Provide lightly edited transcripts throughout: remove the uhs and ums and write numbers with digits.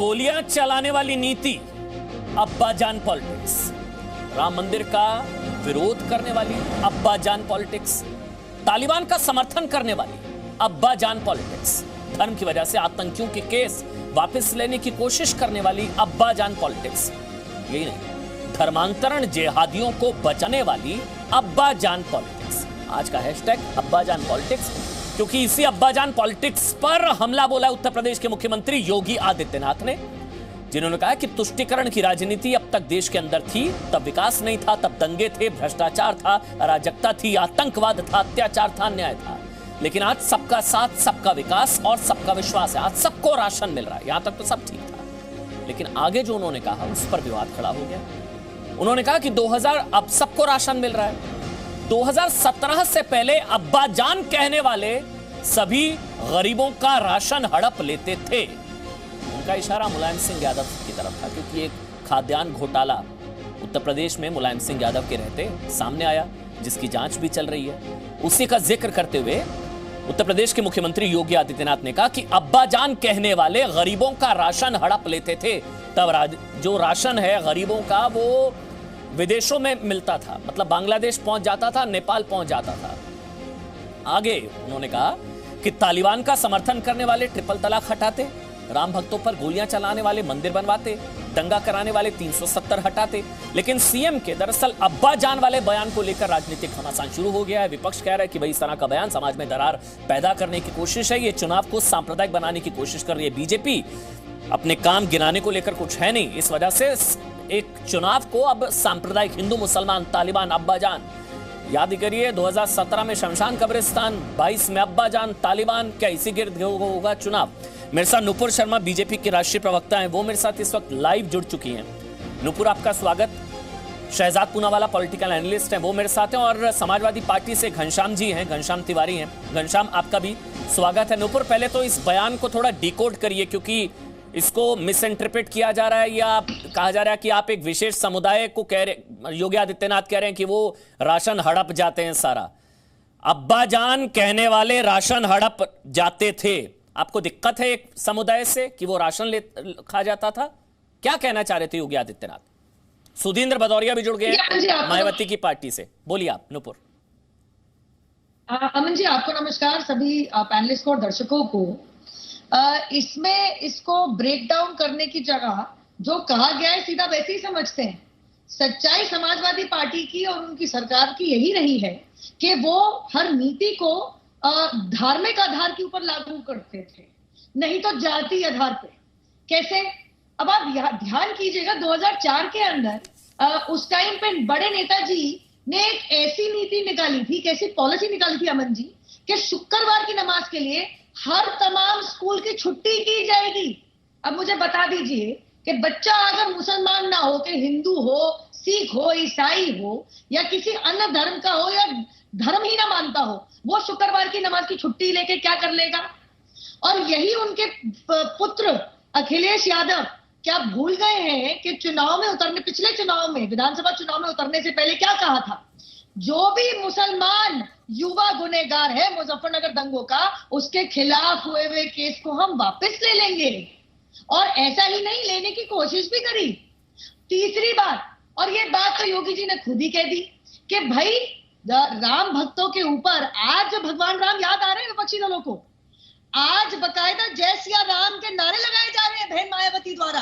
गोलियां चलाने वाली नीति, अब्बाजान पॉलिटिक्स। राम मंदिर का विरोध करने वाली अब्बाजान पॉलिटिक्स। तालिबान का समर्थन करने वाली अब्बाजान पॉलिटिक्स। धर्म की वजह से आतंकियों के केस वापस लेने की कोशिश करने वाली अब्बाजान पॉलिटिक्स। यही नहीं, धर्मांतरण जिहादियों को बचाने वाली अब्बाजान पॉलिटिक्स। आज का हैशटैग अब्बाजान पॉलिटिक्स, क्योंकि इसी अब्बाजान पॉलिटिक्स पर हमला बोला उत्तर प्रदेश के मुख्यमंत्री योगी आदित्यनाथ ने, जिन्होंने कहा कि तुष्टीकरण की राजनीति अब तक देश के अंदर थी, तब विकास नहीं था, तब दंगे थे, भ्रष्टाचार था, अराजकता थी, आतंकवाद था, अत्याचार था, अन्याय था। लेकिन आज सबका साथ, सबका विकास और सबका विश्वास है। आज सबको राशन मिल रहा है। यहां तक तो सब ठीक था, लेकिन आगे जो उन्होंने कहा उस पर विवाद खड़ा हो गया। उन्होंने कहा कि 2000 अब सबको राशन मिल रहा है। 2017 से पहले अब्बाजान कहने वाले सभी गरीबों का राशन हड़प लेते थे। उनका इशारा मुलायम सिंह यादव की तरफ था, क्योंकि एक खाद्यान्न घोटाला उत्तर प्रदेश में मुलायम सिंह यादव के रहते सामने आया, जिसकी जांच भी चल रही है। उसी का जिक्र करते हुए उत्तर प्रदेश के मुख्यमंत्री योगी आदित्यनाथ ने कहा कि अब्बाजान कहने वाले गरीबों का राशन हड़प लेते थे। तब जो राशन है गरीबों का, वो विदेशों में मिलता था, मतलब बांग्लादेश पहुंच जाता था, नेपाल पहुंच जाता था। आगे उन्होंने कहा कि तालिबान का समर्थन करने वाले ट्रिपल तलाक हटाते, राम भक्तों पर गोलियां चलाने वाले मंदिर बनवाते, दंगा कराने वाले 370 हटाते। लेकिन सीएम के दरअसल अब्बाजान वाले बयान को लेकर राजनीतिक घमासान शुरू हो गया है। विपक्ष कह रहा है कि भाई इस तरह का बयान समाज में दरार पैदा करने की कोशिश है, ये चुनाव को सांप्रदायिक बनाने की कोशिश कर रही है। बीजेपी अपने काम गिनाने को लेकर कुछ है नहीं, इस वजह से एक चुनाव को अब सांप्रदायिक, हिंदू मुसलमान, तालिबान, अब्बाजान। याद करिए 2017 में शमशान कब्रिस्तान, 22 में अब्बाजान, तालिबान, क्या इसी गिर्द होगा चुनाव। मेरे साथ नुपुर शर्मा बीजेपी के राष्ट्रीय प्रवक्ता हैं, वो मेरे साथ इस वक्त लाइव जुड़ चुकी हैं। नुपुर, आपका स्वागत। शहजाद पूनावाला पॉलिटिकल एनालिस्ट हैं, वो मेरे साथ हैं, और समाजवादी पार्टी से घनश्याम जी हैं, घनश्याम तिवारी हैं। घनश्याम, आपका भी स्वागत है। नुपुर, पहले तो इस बयान को थोड़ा डिकोड करिए, क्योंकि इसको मिस इंटरप्रेट किया जा रहा है, या कहा जा रहा है कि आप एक विशेष समुदाय को कह रहे, योगी आदित्यनाथ कह रहे हैं कि वो राशन हड़प जाते हैं सारा। अब्बाजान कहने वाले राशन हड़प जाते थे। आपको दिक्कत है एक समुदाय से कि वो राशन खा जाता था? क्या कहना चाह रहे थे योगी आदित्यनाथ? सुधींद्र भदौरिया भी जुड़ गए मायावती की पार्टी से। बोलिए आप, नुपुर। अमन जी, आपको नमस्कार, सभी पैनलिस्ट को और दर्शकों को। इसमें इसको ब्रेक डाउन करने की जगह जो कहा गया है सीधा वैसे ही समझते हैं। सच्चाई समाजवादी पार्टी की और उनकी सरकार की यही रही है कि वो हर नीति को धार्मिक आधार के ऊपर लागू करते थे, नहीं तो जाति आधार पे। कैसे? अब आप ध्यान कीजिएगा, 2004 के अंदर उस टाइम पे बड़े नेताजी ने एक ऐसी नीति निकाली थी, कैसी पॉलिसी निकाली थी अमन जी, कि शुक्रवार की नमाज के लिए हर तमाम स्कूल की छुट्टी की जाएगी। अब मुझे बता दीजिए कि बच्चा अगर मुसलमान ना हो, कि हिंदू हो, सिख हो, ईसाई हो, या किसी अन्य धर्म का हो, या धर्म ही ना मानता हो, वो शुक्रवार की नमाज की छुट्टी लेके क्या कर लेगा? और यही उनके पुत्र अखिलेश यादव क्या भूल गए हैं कि चुनाव में उतरने, पिछले चुनाव में, विधानसभा चुनाव में उतरने से पहले क्या कहा था? जो भी मुसलमान युवा गुनहगार है मुजफ्फरनगर दंगों का, उसके खिलाफ हुए हुए केस को हम वापस ले लेंगे। और ऐसा ही नहीं, लेने की कोशिश भी करी। तीसरी बात, और ये बात तो योगी जी ने खुद ही कह दी कि भाई राम भक्तों के ऊपर आज भगवान राम याद आ रहे हैं विपक्षी दलों को। आज बकायदा जय सिया राम के नारे लगाए जा रहे हैं बहन मायावती द्वारा।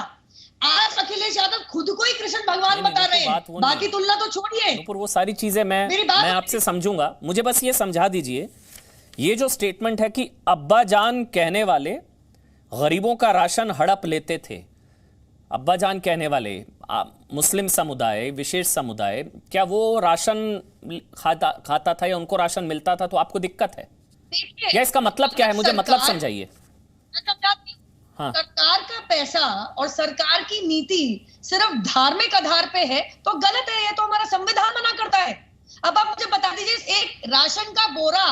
आज अखिलेश यादव खुद को ही कृष्ण भगवान बता रहे हैं, बाकी तुलना तो छोड़िए। वो सारी चीजें मैं आपसे समझूंगा, मुझे बस ये समझा दीजिए, ये जो स्टेटमेंट है कि अब्बाजान कहने वाले गरीबों का राशन हड़प लेते थे, अब्बाजान कहने वाले मुस्लिम समुदाय, विशेष समुदाय, क्या वो राशन खाता था या उनको राशन मिलता था? तो आपको दिक्कत है या इसका मतलब क्या है? मुझे मतलब समझाइए। हाँ। सरकार का पैसा और सरकार की नीति सिर्फ धार्मिक आधार पे है तो गलत है, ये तो हमारा संविधान मना करता है। अब आप मुझे बता दीजिए, एक राशन का बोरा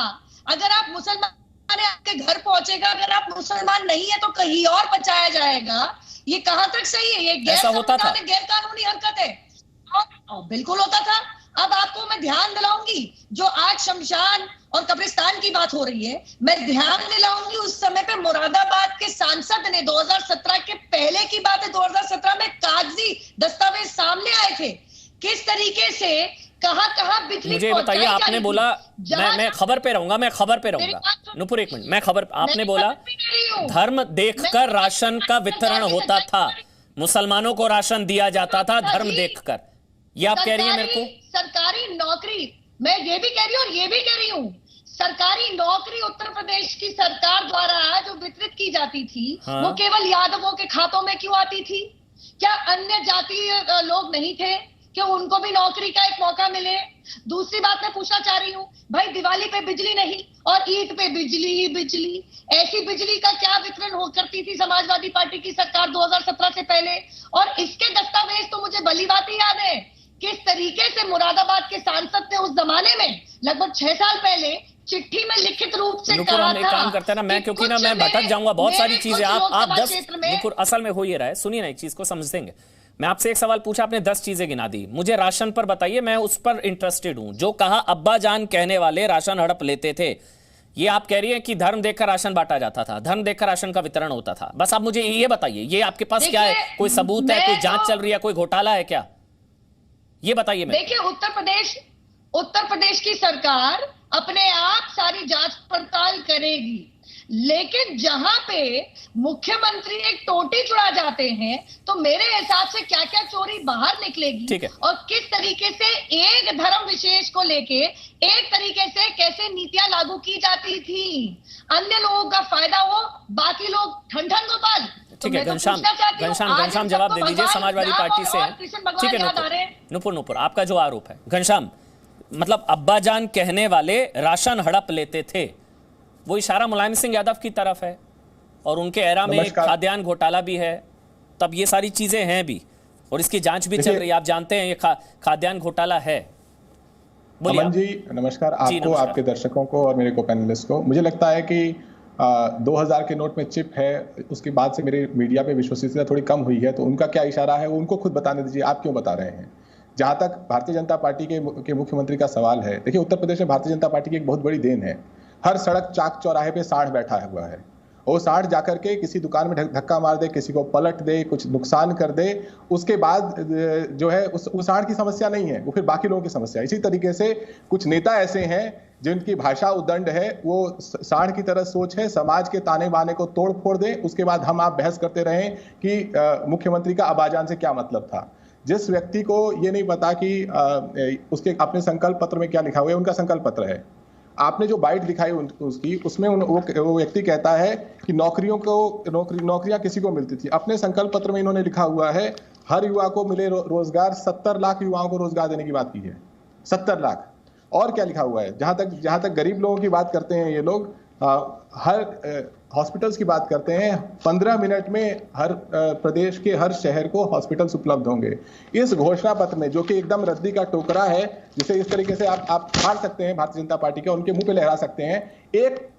अगर आप मुसलमान है आपके घर पहुंचेगा, अगर आप मुसलमान नहीं है तो कहीं और पहुंचाया जाएगा। ये कहां तक सही है? ये गैर कानूनी हरकत है। बिल्कुल होता था। अब आपको मैं ध्यान दिलाऊंगी, जो आज शमशान और कब्रिस्तान की बात हो रही है, मैं ध्यान दिलाऊंगी उस समय पे मुरादाबाद के सांसद ने 2017 के पहले की बात है, 2017 में कागजी दस्तावेज सामने आए थे, किस तरीके से कहां बिजली। मुझे बताइए, आपने बोला मैं खबर पे रहूंगा, नुपुर एक मिनट, मैं खबर, आपने बोला धर्म देखकर राशन का वितरण होता था, मुसलमानों को राशन दिया जाता था धर्म देखकर, ये आप कह रही हैं मेरे को? सरकारी नौकरी, मैं ये भी कह रही हूँ और ये भी कह रही हूँ, सरकारी नौकरी उत्तर प्रदेश की सरकार द्वारा जो वितरित की जाती थी, हाँ। वो केवल यादवों के खातों में क्यों आती थी? क्या अन्य जातीय लोग नहीं थे कि उनको भी नौकरी का एक मौका मिले? दूसरी बात मैं पूछना चाह रही हूँ, भाई दिवाली पे बिजली नहीं और ईद पे बिजली ही बिजली, ऐसी बिजली का क्या वितरण हो करती थी समाजवादी पार्टी की सरकार 2017 से पहले? और इसके दस्तावेज तो मुझे भली बात याद है, किस तरीके से मुरादाबाद के सांसद ने उस जमाने में लगभग 6 साल पहले चिट्ठी में लिखित रूप से कहा हम एक काम करते हैं ना, मैं क्योंकि ना मैं भटक जाऊंगा बहुत सारी चीजें, आप 10 नुपुर असल में हो ये रहा है, सुनिए ना एक चीज को समझेंगे। मैं आपसे एक सवाल पूछा, आपने 10 चीजें गिना दी, मुझे राशन पर बताइए, मैं उस पर इंटरेस्टेड हूं। जो कहा अब्बा जान कहने वाले राशन हड़प लेते थे, ये आप कह रही हैं कि धर्म देखकर राशन बांटा जाता था, धर्म देखकर राशन का वितरण होता था, बस आप मुझे ये बताइए, ये आपके पास क्या है, कोई सबूत है, कोई जांच चल रही है, कोई घोटाला है क्या, ये बताइए। देखिए, उत्तर प्रदेश की सरकार अपने आप सारी जांच पड़ताल करेगी, लेकिन जहां पे मुख्यमंत्री एक टोटी चुरा जाते हैं तो मेरे हिसाब से क्या क्या चोरी बाहर निकलेगी और किस तरीके से एक धर्म विशेष को लेके एक तरीके से कैसे नीतियां लागू की जाती थी, अन्य लोगों का फायदा हो, बाकी लोग ठन ठन गोपाल। ठीक है, घनश्याम जवाब दे दीजिए, समाजवादी पार्टी से हैं। ठीक है नुपुर, आपका जो आरोप है घनश्याम, मतलब अब्बा जान कहने वाले राशन हड़प लेते थे, वो इशारा मुलायम सिंह यादव की तरफ है और उनके एरा में एक खाद्यान्न घोटाला भी है, तब ये सारी चीजें हैं भी और इसकी जांच भी चल रही है, आप जानते हैं ये खाद्यान्न घोटाला है। अमन जी नमस्कार, आपको, आपके दर्शकों को और मेरे को पैनलिस्ट को। मुझे लगता है कि 2000 के नोट में चिप है, उसके बाद से मेरे मीडिया पे विश्वसनीयता थोड़ी कम हुई है, तो उनका क्या इशारा है वो उनको खुद बताने दीजिए, आप क्यों बता रहे हैं। जहां तक भारतीय जनता पार्टी के मुख्यमंत्री का सवाल है, देखिए उत्तर प्रदेश में भारतीय जनता पार्टी की एक बहुत बड़ी देन है, हर सड़क चाक चौराहे पे सांड बैठा हुआ है, वो सांड जाकर के किसी दुकान में धक्का मार दे, किसी को पलट दे, कुछ नुकसान कर दे, उसके बाद जो है उस सांड की समस्या नहीं है, वो फिर बाकी लोगों की समस्या। इसी तरीके से कुछ नेता ऐसे हैं जिनकी भाषा उद्दंड है, वो सांड की तरह सोच है, समाज के ताने बाने को तोड़ फोड़ दे, उसके बाद हम आप बहस करते रहें कि मुख्यमंत्री का अब्बाजान से क्या मतलब था। जिस व्यक्ति को ये नहीं पता कि उसके अपने संकल्प पत्र में क्या लिखा हुआ है, उनका संकल्प पत्र है, आपने जो बाइट दिखाई उसकी, उसमें वो व्यक्ति कहता है कि नौकरियां किसी को मिलती थी, अपने संकल्प पत्र में इन्होंने लिखा हुआ है हर युवा को मिले रोजगार, 70 लाख युवाओं को रोजगार देने की बात की है, 70 लाख। और क्या लिखा हुआ है, जहां तक गरीब लोगों की बात करते हैं ये लोग, हर हॉस्पिटल्स की बात करते हैं, 15 मिनट में हर प्रदेश के हर शहर को हॉस्पिटल्स उपलब्ध होंगे। इस घोषणा पत्र में, जो कि एकदम रद्दी का टोकरा है, जिसे इस तरीके से आप फाड़ सकते हैं भारतीय जनता पार्टी के, उनके मुंह पे लहरा सकते हैं,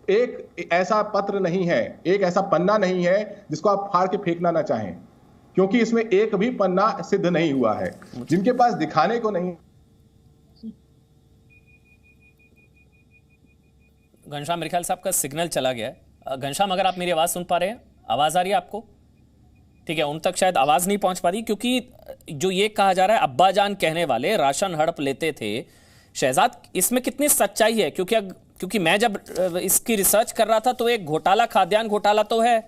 एक ऐसा पत्र नहीं है, एक ऐसा पन्ना नहीं है जिसको आप फाड़ के फेंकना ना चाहें, क्योंकि इसमें एक भी पन्ना सिद्ध नहीं हुआ है। जिनके पास दिखाने को नहीं। घनश्याम, मेरे ख्याल से आपका सिग्नल चला गया है। घनश्याम, अगर आप मेरी आवाज़ सुन पा रहे हैं, आवाज़ आ रही है आपको? ठीक है, उन तक शायद आवाज़ नहीं पहुंच पा रही, क्योंकि जो ये कहा जा रहा है अब्बा जान कहने वाले राशन हड़प लेते थे, शहजाद, इसमें कितनी सच्चाई है? क्योंकि मैं जब इसकी रिसर्च कर रहा था तो एक घोटाला, खाद्यान्न घोटाला तो है,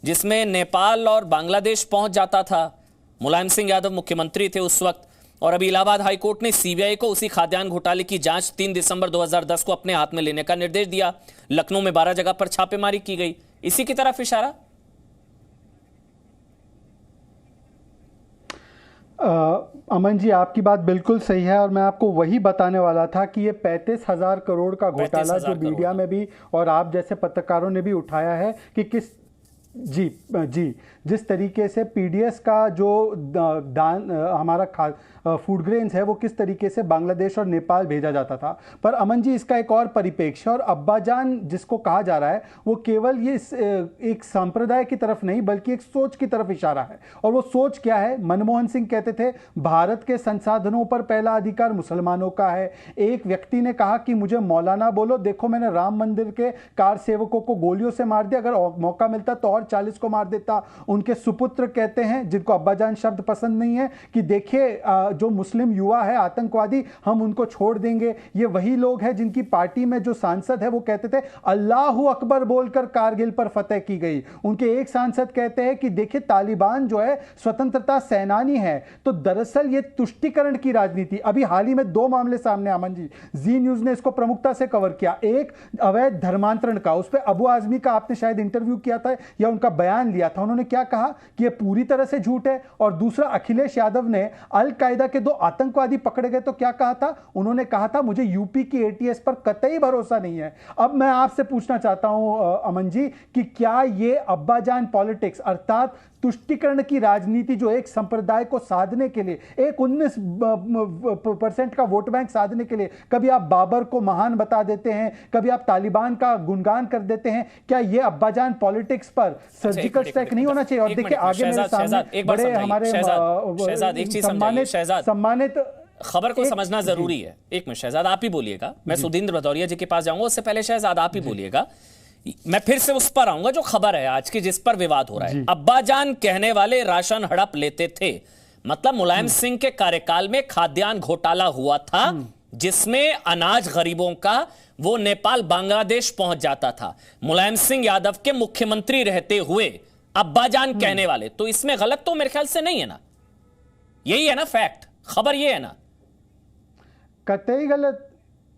जिसमें नेपाल और बांग्लादेश पहुंच जाता था। मुलायम सिंह यादव मुख्यमंत्री थे उस वक्त, और अभी इलाहाबाद हाईकोर्ट ने सीबीआई को उसी खाद्यान्न घोटाले की जांच 3 दिसंबर 2010 को अपने हाथ में लेने का निर्देश दिया। लखनऊ में 12 जगह पर छापेमारी की गई, इसी की तरफ इशारा। अमन जी, आपकी बात बिल्कुल सही है, और मैं आपको वही बताने वाला था कि ये 35,000 करोड़ का घोटाला जो मीडिया में भी और आप जैसे पत्रकारों ने भी उठाया है कि किस जी जी, जिस तरीके से पीडीएस का जो दान हमारा फूड ग्रेन्स है वो किस तरीके से बांग्लादेश और नेपाल भेजा जाता था, पर अमन जी इसका एक और परिप्रेक्ष्य, और अब्बाजान जिसको कहा जा रहा है वो केवल ये एक संप्रदाय की तरफ नहीं बल्कि एक सोच की तरफ इशारा है। और वो सोच क्या है? मनमोहन सिंह कहते थे भारत के संसाधनों पर पहला अधिकार मुसलमानों का है। एक व्यक्ति ने कहा कि मुझे मौलाना बोलो, देखो मैंने राम मंदिर के कार सेवकों को गोलियों से मार दिया, अगर मौका मिलता तो और 40 को मार देता। उनके सुपुत्र कहते हैं, जिनको अब्बाजान शब्द पसंद नहीं है, कि देखिए जो मुस्लिम युवा है आतंकवादी, हम उनको छोड़ देंगे। ये वही लोग हैं जिनकी पार्टी में जो सांसद है वो कहते थे अल्लाहू अकबर बोलकर कारगिल पर फतेह की गई। उनके एक सांसद कहते हैं कि देखिए तालिबान जो है स्वतंत्रता सेनानी है। तो दरअसल ये तुष्टिकरण की राजनीति, अभी हाल ही में 2 मामले सामने, अमन जी न्यूज ने इसको प्रमुखता से कवर किया। एक अवैध धर्मांतरण का, उस पर अबू आजमी का आपने शायद इंटरव्यू किया था या उनका बयान लिया था, उन्होंने क्या कहा कि यह पूरी तरह से झूठ है। और दूसरा, अखिलेश यादव ने अल कायदा के 2 आतंकवादी पकड़े गए तो क्या कहा था? उन्होंने कहा था मुझे यूपी की एटीएस पर कतई भरोसा नहीं है। अब मैं आपसे पूछना चाहता हूं अमन जी कि क्या ये अब्बाजान पॉलिटिक्स अर्थात तुष्टिकरण की राजनीति जो एक संप्रदाय को साधने के लिए, एक 19% का वोट बैंक साधने के लिए, कभी आप बाबर को महान बता देते हैं, कभी आप तालिबान का गुणगान कर देते हैं, क्या ये अब्बाजान पॉलिटिक्स पर सर्जिकल स्ट्राइक नहीं होना चाहिए? और देखिए आगे मेरे सामने बड़े हमारे सम्मानित खबर को समझना जरूरी है। एक मिनट शहजाद, आप ही बोलिएगा, मैं सुधींद्र भदौरिया जी के पास जाऊंगा, उससे पहले शहजाद आप ही बोलिएगा। मैं फिर से उस पर आऊंगा जो खबर है आज की जिस पर विवाद हो रहा है। अब्बाजान कहने वाले राशन हड़प लेते थे, मतलब मुलायम सिंह के कार्यकाल में खाद्यान्न घोटाला हुआ था जिसमें अनाज गरीबों का वो नेपाल बांग्लादेश पहुंच जाता था, मुलायम सिंह यादव के मुख्यमंत्री रहते हुए अब्बाजान कहने वाले। तो इसमें गलत तो मेरे ख्याल से नहीं है ना? यही है ना फैक्ट, खबर ये है ना? कतई गलत,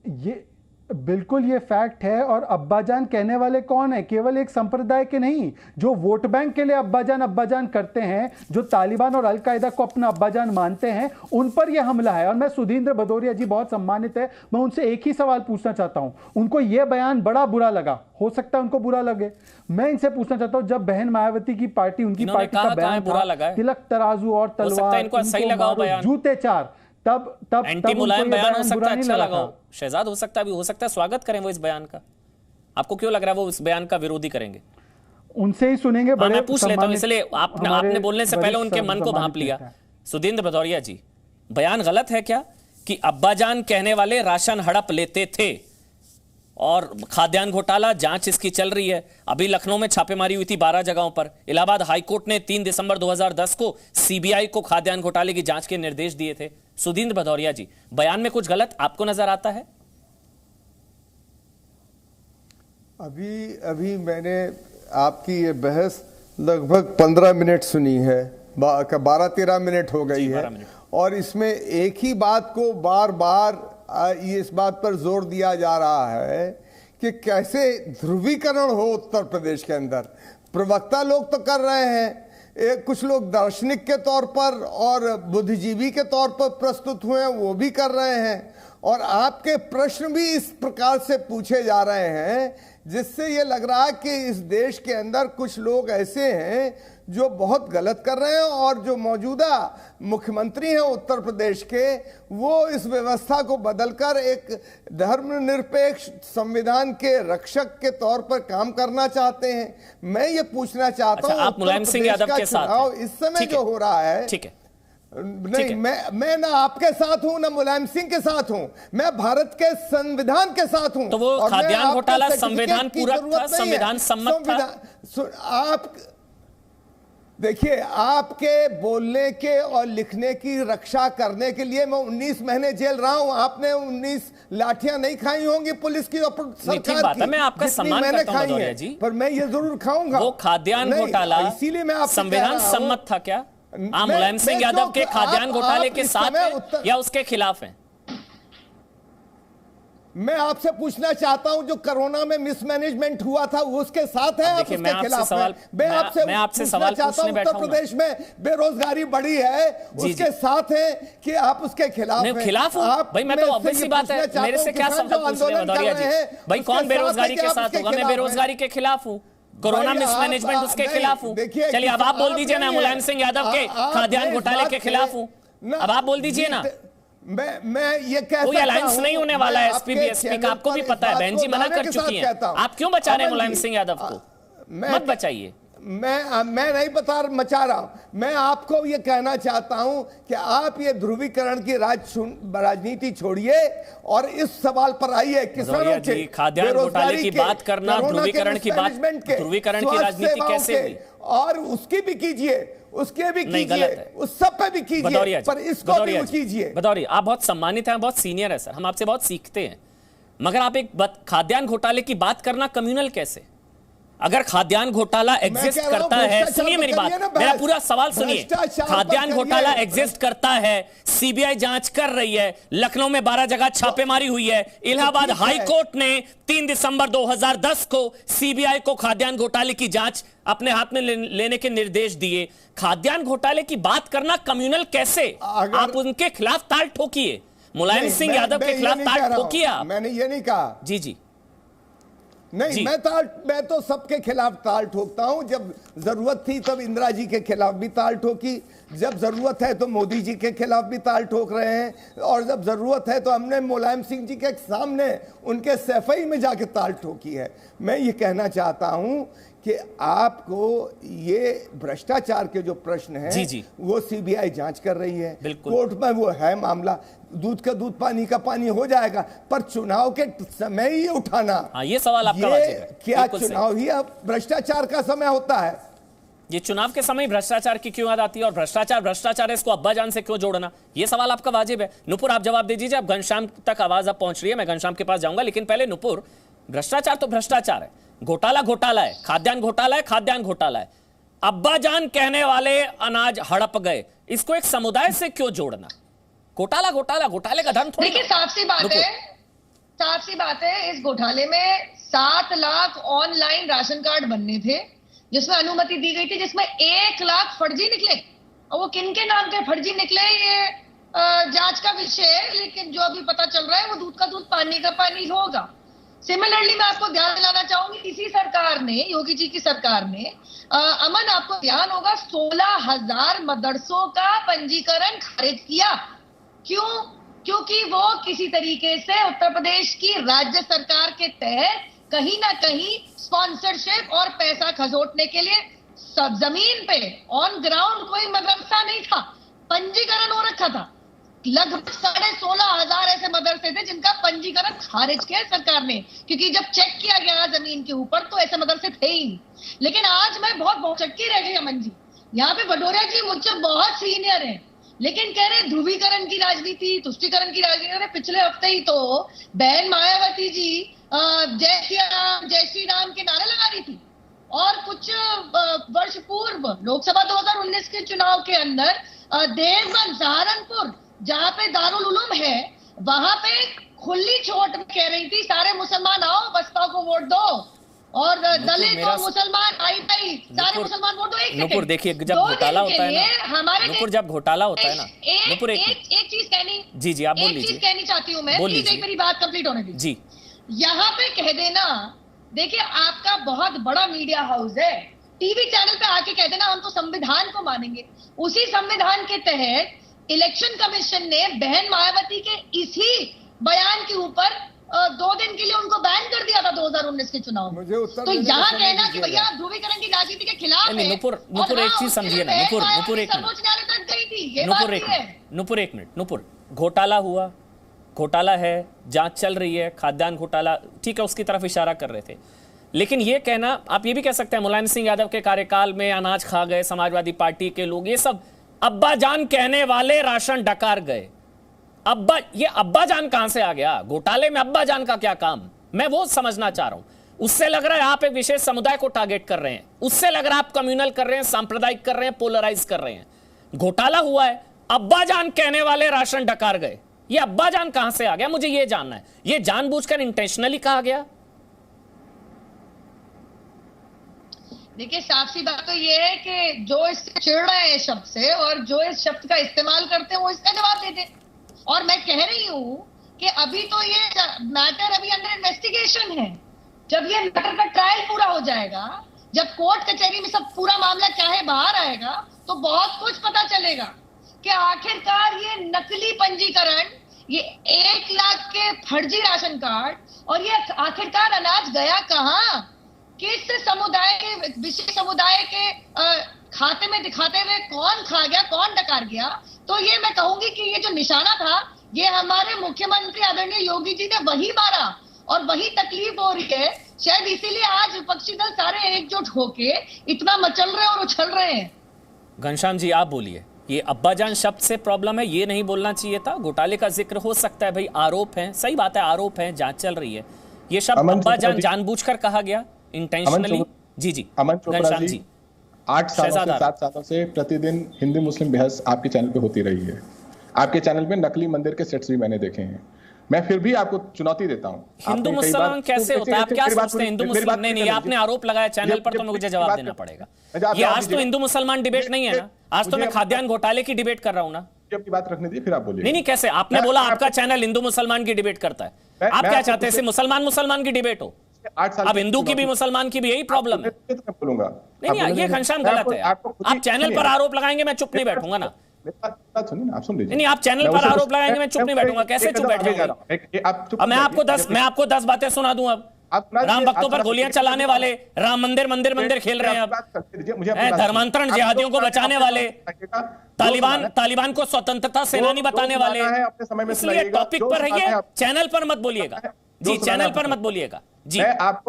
ये बिल्कुल ये फैक्ट है। और अब्बाजान कहने वाले कौन है? केवल एक संप्रदाय के नहीं, जो वोट बैंक के लिए अब्बाजान करते हैं, जो तालिबान और अल कायदा को अपना अब्बाजान मानते हैं, उन पर यह हमला है। और मैं सुधींद्र भदौरिया जी बहुत सम्मानित है, मैं उनसे एक ही सवाल पूछना चाहता हूं। उनको यह बयान बड़ा बुरा लगा, हो सकता है उनको बुरा लगे, मैं इनसे पूछना चाहता हूं जब बहन मायावती की पार्टी, उनकी पार्टी का बयान बुरा लगा, तिलक तराजू और तलवार जूते 4, तब एंटी मुलायम बयान हो सकता है, अच्छा लगा शहजाद, हो सकता है स्वागत करें वो इस बयान का। आपको क्यों लग रहा है वो इस बयान का विरोधी करेंगे? उनसे ही सुनेंगे। बड़े मैं पूछ लेता हूं, इसलिए आपने बोलने से पहले उनके मन को भांप लिया। सुधींद्र भदौरिया जी, बयान गलत है क्या कि अब्बाजान कहने वाले राशन हड़प लेते थे और खाद्यान्न घोटाला, जांच इसकी चल रही है। अभी लखनऊ में छापेमारी हुई थी 12 जगहों पर। इलाहाबाद हाईकोर्ट ने 3 दिसंबर 2010 को सीबीआई को खाद्यान्न घोटाले की जांच के निर्देश दिए थे। सुधींद्र भदौरिया जी, बयान में कुछ गलत आपको नजर आता है? अभी मैंने आपकी ये बहस लगभग 15 मिनट सुनी है, 12-13 मिनट हो गई है, और इसमें एक ही बात को बार बार इस बात पर जोर दिया जा रहा है कि कैसे ध्रुवीकरण हो उत्तर प्रदेश के अंदर। प्रवक्ता लोग तो कर रहे हैं, कुछ लोग दार्शनिक के तौर पर और बुद्धिजीवी के तौर पर प्रस्तुत हुए हैं, वो भी कर रहे हैं, और आपके प्रश्न भी इस प्रकार से पूछे जा रहे हैं जिससे ये लग रहा है कि इस देश के अंदर कुछ लोग ऐसे हैं जो बहुत गलत कर रहे हैं, और जो मौजूदा मुख्यमंत्री हैं उत्तर प्रदेश के, वो इस व्यवस्था को बदलकर एक धर्मनिरपेक्ष संविधान के रक्षक के तौर पर काम करना चाहते हैं। मैं ये पूछना चाहता हूं, आप मुलायम सिंह यादव के साथ इस समय जो हो रहा है, ठीक है, नहीं, मैं ना आपके साथ हूं ना मुलायम सिंह के साथ हूं, मैं भारत के संविधान के साथ हूं। तो वो खाद्यान्न घोटाला संविधान पूरक था, संविधान सम्मत था। आप देखिए, आपके बोलने के और लिखने की रक्षा करने के लिए मैं 19 महीने जेल रहा हूं। आपने 19 लाठियां नहीं खाई होंगी पुलिस की और सरकार की। मैं आपका सम्मान करता हूं भदौरिया जी, पर मैं ये जरूर खाऊंगा। वो खाद्यान्न घोटाला इसीलिए मैं संविधान सम्मत था क्या? आप मुलायम सिंह यादव के खाद्यान्न घोटाले के साथ हैं या उसके खिलाफ हैं? मैं आपसे पूछना चाहता हूं जो कोरोना में मिसमैनेजमेंट हुआ था उसके साथ है, आप उसके खिलाफ हैं? मैं आपसे सवाल चाहता हूं, उत्तर प्रदेश में बेरोजगारी बढ़ी है, उसके साथ है कि आप उसके खिलाफ हैं? खिलाफ हूं भाई, मैं तो ऑब्वियस सी बात है, मेरे से क्या सवाल पूछ रहे हैं भदौरिया जी? भाई कौन बेरोजगारी के साथ होगा? मैं बेरोजगारी के खिलाफ हूं। कोरोना मिसमैनेजमेंट उसके खिलाफ हूं। चलिए अब आप बोल दीजिए ना, मुलायम सिंह यादव के खाद्यान्न घोटाले के खिलाफ हूं, अब आप बोल दीजिए ना। मैं ये कहता हूं कोई अलायंस नहीं होने वाला है एसपी बीएसपी का, आपको भी पता है, बहन जी मना कर चुकी हैं। आप क्यों बचा रहे हैं मुलायम सिंह यादव को? मत बचाइए। मैं नहीं मचा रहा हूं। मैं आपको ये कहना चाहता हूं कि आप ये ध्रुवीकरण की राजनीति छोड़िए और इस सवाल पर आइए। किसानों के खाद्यान्न घोटाले की बात करना, ध्रुवीकरण की बात, ध्रुवीकरण की राजनीति कैसे हुई? और उसकी भी कीजिए, उसके भी कीजिए, उस सब पे भी कीजिए, पर इसको भी कीजिए। भदौरिया, आप बहुत सम्मानित हैं, बहुत सीनियर है सर, हम आपसे बहुत सीखते हैं, मगर आप एक खाद्यान्न घोटाले की बात करना कम्युनल कैसे? अगर खाद्यान्न घोटाला एग्जिस्ट करता है, सुनिए मेरी बात, मेरा पूरा सवाल सुनिए। खाद्यान्न घोटाला एग्जिस्ट करता है, सीबीआई जांच कर रही है, लखनऊ में 12 जगह छापेमारी हुई है, इलाहाबाद हाई कोर्ट ने 3 दिसंबर 2010 को सीबीआई को खाद्यान्न घोटाले की जांच अपने हाथ में लेने के निर्देश दिए। खाद्यान्न घोटाले की बात करना कम्युनल कैसे? आप उनके खिलाफ ताल ठोकिए, मुलायम सिंह यादव के खिलाफ ताल ठोकिए आप। मैंने ये नहीं कहा। जी जी नहीं, मैं तो सबके खिलाफ ताल ठोकता हूं। जब जरूरत थी तब इंदिरा जी के खिलाफ भी ताल ठोकी, जब जरूरत है तो मोदी जी के खिलाफ भी ताल ठोक रहे हैं, और जब जरूरत है तो हमने मुलायम सिंह जी के सामने उनके सफाई में जाके ताल ठोकी है। मैं ये कहना चाहता हूं कि आपको ये भ्रष्टाचार के जो प्रश्न हैं, जी जी, वो सीबीआई जांच कर रही है, कोर्ट में वो है मामला, दूध का दूध पानी का पानी हो जाएगा, पर चुनाव के समय ही उठाना, ये सवाल आपका वाजिब है। क्या चुनाव ही अब भ्रष्टाचार का समय होता है? ये चुनाव के समय भ्रष्टाचार की क्यों याद आती है, और भ्रष्टाचार है, इसको अब्बाजान से क्यों जोड़ना, ये सवाल आपका वाजिब है। नुपुर आप जवाब दे दीजिए, अब घनश्याम तक आवाज अब पहुंच रही है, मैं घनश्याम के पास जाऊंगा, लेकिन पहले नुपुर, भ्रष्टाचार तो भ्रष्टाचार है, घोटाला घोटाला है, खाद्यान्न घोटाला है, खाद्यान्न घोटाला है, अब्बाजान कहने वाले अनाज हड़प गए, इसको एक समुदाय से क्यों जोड़ना? घोटाला घोटाला, घोटाले का धन थोड़ी। देखिए साफ सी बात है, इस घोटाले में 7 लाख ऑनलाइन राशन कार्ड बनने थे, जिसमें अनुमति दी गई थी, जिसमें 1 लाख फर्जी निकले, और वो किन के नाम के फर्जी निकले ये जांच का विषय है, लेकिन जो अभी पता चल रहा है वो दूध का दूध पानी का पानी होगा। सिमिलरली मैं आपको ध्यान दिलाना चाहूंगी, इसी सरकार ने, योगी जी की सरकार ने, अमन आपको ध्यान होगा, 16,000 मदरसों का पंजीकरण खारिज किया। क्यों? क्योंकि वो किसी तरीके से उत्तर प्रदेश की राज्य सरकार के तहत कहीं ना कहीं स्पॉन्सरशिप और पैसा खसोटने के लिए, सब जमीन पे ऑन ग्राउंड कोई मदरसा नहीं था, पंजीकरण हो रखा था। लगभग 16,500 ऐसे मदरसे थे जिनका पंजीकरण खारिज किया सरकार ने, क्योंकि जब चेक किया गया जमीन के ऊपर तो ऐसे मदरसे थे ही नहीं। लेकिन आज मैं बहुत चक्की रह गई अमन जी, यहाँ पे भदौरिया जी मुझसे बहुत सीनियर हैं, लेकिन कह रहे ध्रुवीकरण की राजनीति, तुष्टीकरण की राजनीति। पिछले हफ्ते ही तो बहन मायावती जी जय श्री राम के नारे लगा रही थी, और कुछ वर्ष पूर्व लोकसभा 2019 के चुनाव के अंदर देवबंद सहारनपुर, जहां पे दारुल उलूम है, वहां पे खुली छोट में कह रही थी सारे मुसलमान आओ बसपा को वोट दो, और दलित और मुसलमान आई सारे मुसलमान वोट दो। नुपुर देखिए, जब घोटाला होता है ना, हमारे नुपुर जब घोटाला होता है ना, नुपुर एक चीज कहनी, जी आप बोल लीजिए, एक चीज कहनी चाहती हूँ मैं, प्लीज मेरी बात कंप्लीट होने दीजिए जी। यहाँ पे कह देना, देखिए आपका बहुत बड़ा मीडिया हाउस है, टीवी चैनल पे आके कह देना हम तो संविधान को मानेंगे। उसी संविधान के तहत इलेक्शन कमीशन ने बहन मायावती के इसी बयान के ऊपर 2 दिन के लिए उनको बैन कर दिया था 2019 के चुनाव में। तो यहाँ कहना कि भैया आप ध्रुवीकरण की राजनीति के खिलाफ है। नुपुर एक चीज समझिए ना, नुपुर एक मिनट, नुपुर घोटाला हुआ, घोटाला है, जांच चल रही है, खाद्यान्न घोटाला, ठीक है, उसकी तरफ इशारा कर रहे थे, लेकिन ये कहना, आप ये भी कह सकते हैं मुलायम सिंह यादव के कार्यकाल में अनाज खा गए समाजवादी पार्टी के लोग, ये सब अब्बाजान कहने वाले राशन डकार गए। ये अब्बाजान कहां से आ गया? घोटाले में अब्बाजान का क्या काम? मैं वो समझना चाह रहा हूं। उससे लग रहा है आप एक विशेष समुदाय को टारगेट कर रहे हैं, उससे लग रहा है आप कम्युनल कर रहे हैं, सांप्रदायिक कर रहे हैं, पोलराइज कर रहे हैं। घोटाला हुआ है, अब्बाजान कहने वाले राशन डकार गए, ये अब्बाजान कहां से आ गया? मुझे ये जानना है। ये जानबूझकर इंटेंशनली कहा गया? देखिए साफ सी बात तो ये है कि जो इससे चिढ़ रहे हैं शब्द से, और जो इस शब्द का इस्तेमाल करते हैं, वो इसका जवाब देते। और मैं कह रही हूं कि अभी तो ये मैटर अभी अंडर इन्वेस्टिगेशन है, जब ये मैटर का ट्रायल पूरा हो जाएगा जब कोर्ट कचहरी में सब पूरा मामला चाहे बाहर आएगा तो बहुत कुछ पता चलेगा कि आखिरकार ये नकली पंजीकरण, ये 1 लाख के फर्जी राशन कार्ड और ये आखिरकार अनाज गया कहां, किस समुदाय के, विशेष समुदाय के खाते में दिखाते हुए कौन खा गया, कौन डकार गया। तो ये मैं कहूंगी कि ये जो निशाना था ये हमारे मुख्यमंत्री आदरणीय योगी जी ने वही मारा और वही तकलीफ हो रही है। शायद इसीलिए आज विपक्षी दल सारे एकजुट होके इतना मचल रहे और उछल रहे हैं। घनश्याम जी आप बोलिए, ये अब्बाजान शब्द से प्रॉब्लम है, ये नहीं बोलना चाहिए था। घोटाले का जिक्र हो सकता है भाई, आरोप है, सही बात है, आरोप है, जांच चल रही है। ये शब्द अब्बाजान जानबूझकर कहा गया, इंटेंशनली। जी जी घनश्याम जी, 8 सालों से 7 सालों से प्रतिदिन हिंदू मुस्लिम बहस आपके चैनल पे होती रही है। आपके चैनल पे नकली मंदिर के सेट्स भी मैंने देखे हैं। मैं फिर भी आपको चुनौती देता हूँ, हिंदू मुसलमान कैसे होता है? आप क्या सोचते हैं हिंदू मुसलमान? नहीं, आपने आरोप लगाया चैनल पर तो मुझे जवाब देना पड़ेगा। ये आज तो हिंदू मुसलमान डिबेट नहीं है ना, आज तो मैं खाद्यान्न घोटाले की डिबेट कर रहा हूँ ना। अपनी बात रखने दीजिए, फिर आप बोलिए। नहीं, कैसे? आपने बोला आपका चैनल हिंदू मुसलमान की डिबेट करता है। आप क्या चाहते हैं, मुसलमान की डिबेट हो? 8 साल अब हिंदू की भी मुसलमान की भी यही प्रॉब्लम है। बोलूंगा नहीं, ये घनश्याम गलत है। आप चैनल पर आरोप लगाएंगे, मैं चुप नहीं बैठूंगा ना। सुनिए, आप सुन लीजिए। नहीं, आप चैनल पर आरोप लगाएंगे, मैं चुप नहीं बैठूंगा। कैसे चुप बैठ जाऊंगा? मैं आपको 10 बातें सुना दूं। अब राम भक्तों पर गोलियां चलाने वाले, राम मंदिर खेल रहे हैं, अब धर्मांतरण जिहादियों को बचाने वाले, तालिबान को स्वतंत्रता सेनानी बताने वाले। इसलिए टॉपिक पर रहिए, चैनल पर मत बोलिएगा। जी, चैनल पर मत बोलिएगा। जी, आप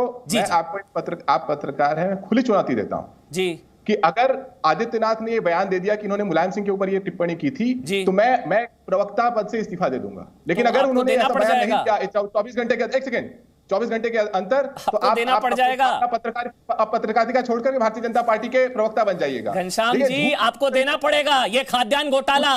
पत्रकार हैं, मैं खुली चुनौती देता हूं जी कि अगर आदित्यनाथ ने ये बयान दे दिया कि इन्होंने मुलायम सिंह के ऊपर ये टिप्पणी की थी, तो मैं प्रवक्ता पद से इस्तीफा दे दूंगा। लेकिन अगर उन्होंने ऐसा बयान नहीं किया 24 घंटे के, एक सेकंड, 24 घंटे के अंतर, तो आप देना पड़ जाएगा। पत्रकारिता छोड़कर भारतीय जनता पार्टी के प्रवक्ता बन जाइएगा। घनश्याम जी, आपको देना पड़ेगा। ये खाद्यान्न घोटाला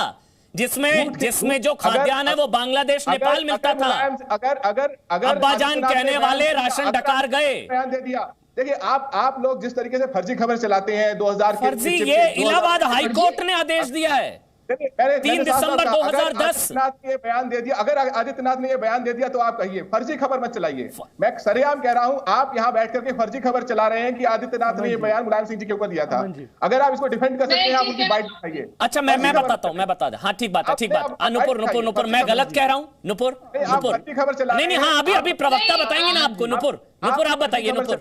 जिसमें जो खाद्यान्न है वो बांग्लादेश नेपाल मिलता था, अगर अब्बाजान कहने वाले राशन डकार गए, बयान दे दिया। देखिए, आप लोग जिस तरीके से फर्जी खबर चलाते हैं 2000 के फर्जी, ये इलाहाबाद हाईकोर्ट ने आदेश दिया है 3 दिसंबर 2010 ने ये बयान दे दिया। अगर आदित्यनाथ ने ये बयान दे दिया तो आप कहिए, फर्जी खबर मत चलाइए। मैं सरेआम कह रहा हूं, आप यहां बैठ करके फर्जी खबर चला रहे हैं कि आदित्यनाथ ने ये बयान मुलायम सिंह जी के ऊपर दिया था। अगर आप इसको डिफेंड कर सकते हैं, आप उनकी बाइट दिखाइए। अच्छा, मैं बताता हूं, मैं बता दूं। हाँ, ठीक बात है, ठीक बात। नुपुर, मैं गलत कह रहा हूं? नुपुर, नहीं, हाँ, अभी प्रवक्ता बताएंगे ना आपको। नुपुर, आप बताइए। नुपुर,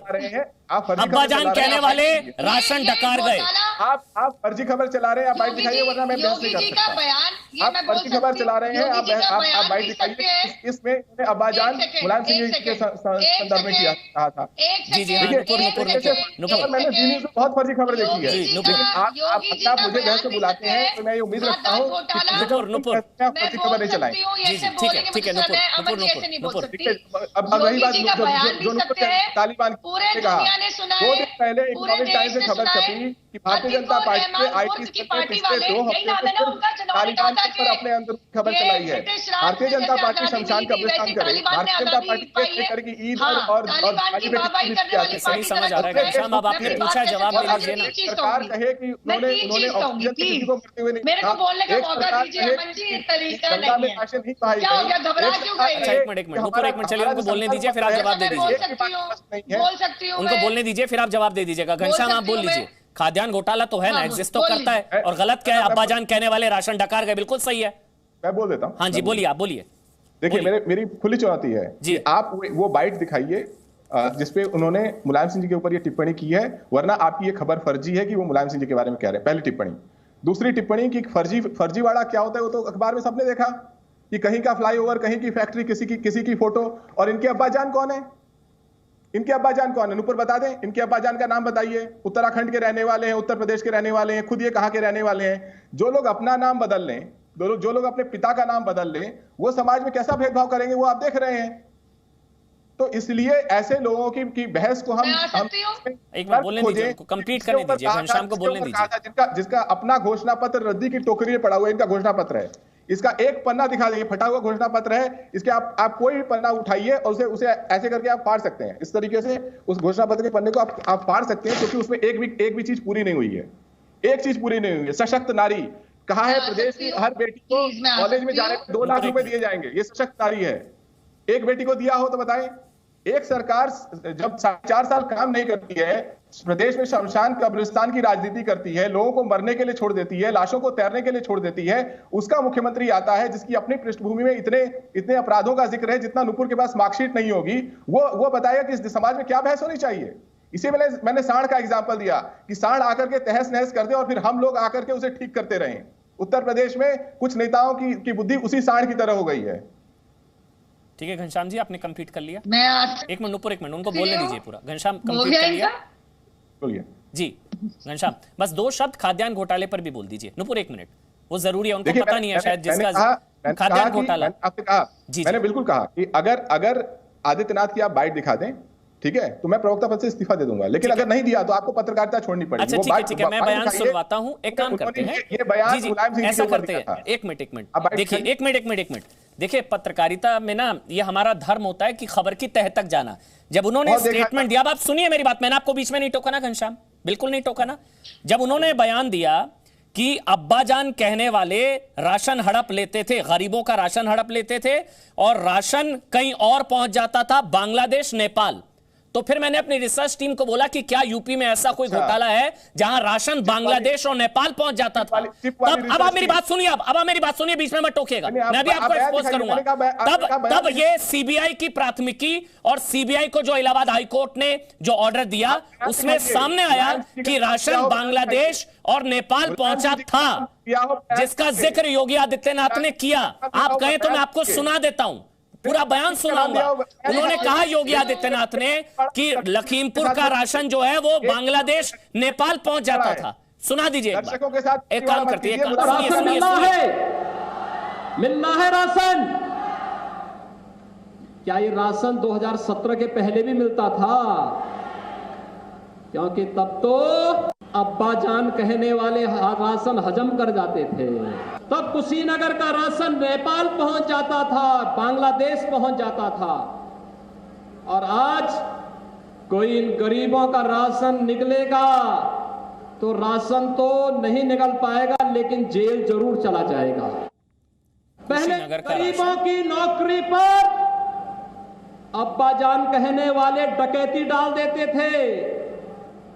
अब्बाजान कहने वाले राशन डकार गए, आप फर्जी खबर चला रहे हैं, आप बाइट दिखाइए, वरना मैं बहस नहीं कर सकता। आप फर्जी खबर चला रहे हैं, आप बाइट दिखाइए। इसमें अब्बाजान मुलायम सिंह जी के संदर्भ में कहा था। जी, नुपुर, मैंने जी न्यूज़ में बहुत फर्जी खबर देखी है, लेकिन आप मुझे बहस से बुलाते हैं तो मैं ये उम्मीद रखता हूँ नुपुर फर्जी खबर नहीं चलाएंगे। ठीक है, नुपुर। अब रही बात जो तालिबान ने कहा, 2 दिन पहले इकोनॉमिक टाइम्स में खबर छपी कि भारतीय जनता पार्टी के आईटी पिछले 2 हफ्ते से तालिबान पर अपने अंदर खबर चलाई है। भारतीय जनता पार्टी शमशान कब्रिस्तान करे, भारतीय जनता पार्टी करेगी ईद और सही समझ आ रहा है घनश्याम, अब आपने पूछा, जवाब दे दीजिए ना। सरकार कहे कि उन्होंने ऑक्सीजन किसी को मरते हुए नहीं देखा। गंगा में लाशें नहीं पाई गई। अच्छा, एक मिनट नुपुर, एक मिनट, चलिए उनको बोलने दीजिए, फिर आप जवाब दे दीजिए। उनको बोलने दीजिए, फिर आप जवाब दे दीजिएगा। घनश्याम, आप बोल लीजिए। खाद्यान्न घोटाला तो है ना, एग्जिस्ट तो करता है, और गलत क्या है? अब्बाजान कहने वाले राशन डकार गए, बिल्कुल सही है। मैं बोल देता हूँ। हाँ जी, बोलिए, आप बोलिए। देखिए, मेरी खुली चुनौती है जी, आप वो बाइट दिखाइए जिसपे उन्होंने मुलायम सिंह जी के ऊपर ये टिप्पणी की है, वरना आपकी ये खबर फर्जी है कि वो मुलायम सिंह जी के बारे में कह रहे हैं। पहली टिप्पणी। दूसरी टिप्पणी कि फर्जीवाड़ा क्या होता है वो तो अखबार में सबने देखा कि कहीं का फ्लाईओवर, कहीं की फैक्ट्री, किसी की फोटो, और इनके अब्बाजान कौन है? इनके अब्बाजान कौन है? नुपुर बता दें, इनके अब्बाजान का नाम बताइए। उत्तराखंड के रहने वाले हैं, उत्तर प्रदेश के रहने वाले हैं, खुद ये कहां के रहने वाले हैं। जो लोग अपना नाम बदल लें, जो लोग अपने पिता का नाम बदल लें, वो समाज में कैसा भेदभाव करेंगे वो आप देख रहे हैं। तो इसलिए ऐसे लोगों की बहस को हम एक बार बोलने दीजिए, कंप्लीट करने दीजिए, घनश्याम को बोलने दीजिए। जिसका अपना घोषणा पत्र रद्दी की टोकरी में पड़ा हुआ है, इनका घोषणा पत्र है, इसका एक पन्ना दिखा देंगे, फटा हुआ घोषणा पत्र है। इसके आप कोई भी पन्ना उठाइए और उसे ऐसे करके आप फाड़ सकते हैं। इस तरीके से उस घोषणा पत्र के पन्ने को आप फाड़ सकते हैं, क्योंकि उसमें एक भी चीज पूरी नहीं हुई है। एक चीज पूरी नहीं हुई है। सशक्त नारी कहा है, प्रदेश की हर बेटी को कॉलेज में जाने पर 2 लाख रुपए दिए जाएंगे। ये सशक्त नारी है। एक बेटी को दिया हो तो बताएं, एक सरकार जब 4 साल काम नहीं करती है, प्रदेश में शमशान कब्रिस्तान की राजनीति करती है, लोगों को मरने के लिए छोड़ देती है, लाशों को तैरने के लिए छोड़ देती है, उसका मुख्यमंत्री आता है जिसकी अपनी पृष्ठभूमि में इतने अपराधों का जिक्र है जितना नुपुर के पास मार्कशीट नहीं होगी, वो बताएगा कि इस समाज में क्या बहस होनी चाहिए। इसी मैंने सांड का एग्जाम्पल दिया कि सांड आकर के तहस नहस कर दे और फिर हम लोग आकर के उसे ठीक करते रहें। उत्तर प्रदेश में कुछ नेताओं की बुद्धि उसी सांड की तरह हो गई है। ठीक है घनश्याम जी, आपने कंप्लीट कर लिया। मैं आज एक मिनट उनको बोलने दीजिए पूरा। घनश्याम कंप्लीट कर लिया? बोलिए जी घनश्याम, बस 2 शब्द खाद्यान्न घोटाले पर भी बोल दीजिए। नुपुर 1 मिनट, वो जरूरी है, उनको पता नहीं है शायद जिसका खाद्यान्न घोटाला। आपने कहा, मैंने बिल्कुल कहा कि अगर आदित्यनाथ की आप बाइट दिखा दें, ठीक है, तो मैं प्रवक्ता पद से इस्तीफा दे दूंगा, लेकिन अगर नहीं दिया तो आपको पत्रकारिता छोड़नी पड़ेगी। अच्छा ठीक है, मैं बयान सुनवाता हूं। एक काम करते हैं, ये बयान मुलायम सिंह ऐसा करते हैं। एक मिनट देखिए, एक मिनट देखिए, पत्रकारिता में ना ये हमारा धर्म होता है कि खबर की तह तक जाना। जब उन्होंने स्टेटमेंट दिया, अब आप सुनिए मेरी बात, मैंने आपको बीच में नहीं टोका ना घनश्याम, बिल्कुल नहीं टोका ना। जब उन्होंने बयान दिया कि अब्बाजान कहने वाले राशन हड़प लेते थे, गरीबों का राशन हड़प लेते थे और राशन कहीं और पहुंच जाता था, बांग्लादेश, नेपाल, तो फिर मैंने अपनी रिसर्च टीम को बोला कि क्या यूपी में ऐसा कोई घोटाला है जहां राशन बांग्लादेश और नेपाल पहुंच जाता था? तब अब आप मेरी बात सुनिए, अब आप मेरी बात सुनिए, बीच में मत टोकिएगा, मैं भी आपको एक्सपोज करूंगा। तब ये सीबीआई की प्राथमिकी और सीबीआई को जो इलाहाबाद हाईकोर्ट ने जो ऑर्डर दिया उसमें सामने आया कि राशन बांग्लादेश और नेपाल पहुंचा था, जिसका जिक्र योगी आदित्यनाथ ने किया। आप कहें तो मैं आपको सुना देता हूं, पूरा बयान सुनाऊंगा। उन्होंने कहा योगी आदित्यनाथ ने कि लखीमपुर का राशन जो है वो बांग्लादेश, नेपाल पहुंच जाता था। सुना दीजिए एक काम करती है, राशन मिलना है राशन। क्या ये राशन 2017 के पहले भी मिलता था? क्योंकि तब तो अब्बाजान कहने वाले राशन हजम कर जाते थे। तब कुशीनगर का राशन नेपाल पहुंच जाता था, बांग्लादेश पहुंच जाता था। और आज कोई इन गरीबों का राशन निकलेगा तो राशन तो नहीं निकल पाएगा, लेकिन जेल जरूर चला जाएगा। पहले गरीबों की नौकरी पर अब्बाजान कहने वाले डकैती डाल देते थे,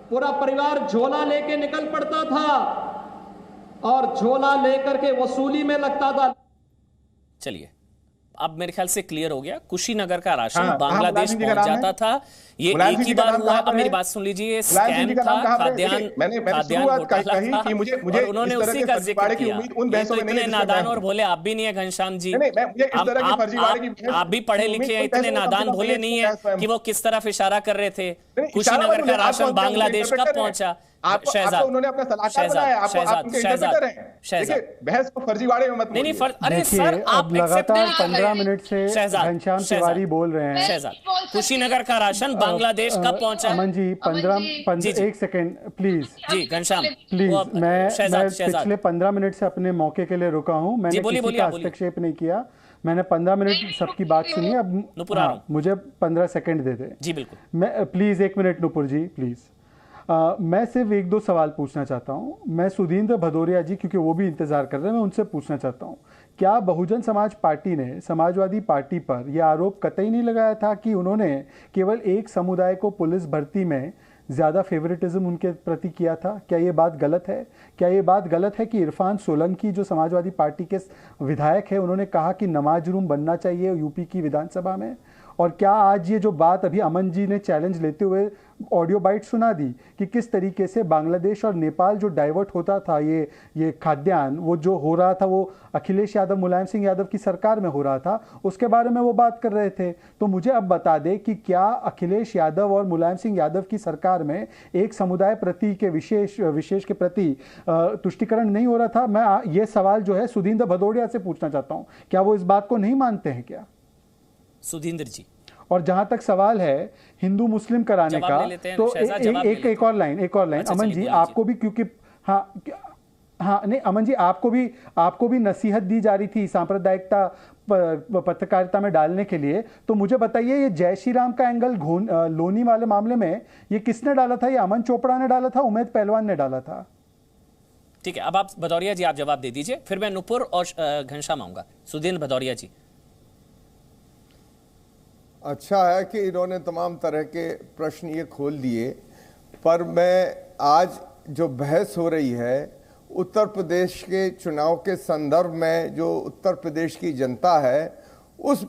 पूरा परिवार झोला लेके निकल पड़ता था और झोला लेकर के वसूली में लगता था। चलिए, अब मेरे ख्याल से क्लियर हो गया। कुशीनगर का राशन बांग्लादेश पहुंच जाता था, ये एक ही बार हुआ। अब मेरी बात सुन लीजिए, स्कैम था, खाद्यान्न घोटाला था, और उन्होंने उसी का जिक्र किया। तो इतने नादान और भोले आप भी नहीं है घनश्याम जी, आप भी पढ़े लिखे हैं, इतने नादान भोले नहीं है कि वो किस तरफ इशारा कर रहे थे। कुशीनगर का राशन बांग्लादेश कब पहुंचा? उन्होंने अपना सलाहकार बनाया, देखिए बहस को फर्जीवाड़े में मत नहीं, अरे सर आप लगातार 15 मिनट से घनश्याम तिवारी बोल रहे हैं। शहजाद, कुशीनगर का राशन बांग्लादेश कब पहुंचा? अमन जी 15 एक सेकेंड प्लीज। जी घनश्याम प्लीज, मैं पिछले 15 मिनट से अपने मौके के लिए रुका हूं, मैंने किसी का हस्तक्षेप नहीं किया, मैंने 15 मिनट सबकी बात सुनी। अब मुझे 15 सेकंड दे दे। जी बिल्कुल, मैं please 1 minute Nupur ji please. मैं सिर्फ 1-2 सवाल पूछना चाहता हूं। मैं सुधींद्र भदौरिया जी, क्योंकि वो भी इंतजार कर रहे हैं, मैं उनसे पूछना चाहता हूं, क्या बहुजन समाज पार्टी ने समाजवादी पार्टी पर यह आरोप कतई नहीं लगाया था कि उन्होंने केवल एक समुदाय को पुलिस भर्ती में ज़्यादा फेवरेटिज्म उनके प्रति किया था? क्या ये बात गलत है? क्या ये बात गलत है कि इरफान सोलंकी जो समाजवादी पार्टी के विधायक है, उन्होंने कहा कि नमाज रूम बनना चाहिए यूपी की विधानसभा में? और क्या आज ये जो बात अभी अमन जी ने चैलेंज लेते हुए ऑडियो बाइट सुना दी कि किस तरीके से बांग्लादेश और नेपाल जो डाइवर्ट होता था, ये खाद्यान्न वो जो हो रहा था, वो अखिलेश यादव, मुलायम सिंह यादव की सरकार में हो रहा था, उसके बारे में वो बात कर रहे थे। तो मुझे अब बता दे कि क्या अखिलेश यादव और मुलायम सिंह यादव की सरकार में एक समुदाय प्रति के विशेष के प्रति तुष्टिकरण नहीं हो रहा था? मैं ये सवाल जो है सुधींद्र भदौरिया से पूछना चाहता हूँ, क्या वो इस बात को नहीं मानते हैं क्या? सुधींद्र जी, और जहां तक सवाल है हिंदू मुस्लिम कराने का, तो एक और लाइन अमन जी, आपको भी, क्योंकि हाँ नहीं अमन जी, आपको भी नसीहत दी जा रही थी सांप्रदायिकता पत्रकारिता में डालने के लिए, तो मुझे बताइए ये जय श्री राम का एंगल लोनी वाले मामले में ये किसने डाला था? ये अमन चोपड़ा ने डाला था, उमेद पहलवान ने डाला था? ठीक है, अब आप भदौरिया जी आप जवाब दे दीजिए, फिर मैं नुपुर और घनश्याम आऊंगा। सुधींद्र भदौरिया जी। अच्छा है कि इन्होंने तमाम तरह के प्रश्न ये खोल दिए, पर मैं आज जो बहस हो रही है उत्तर प्रदेश के चुनाव के संदर्भ में, जो उत्तर प्रदेश की जनता है उस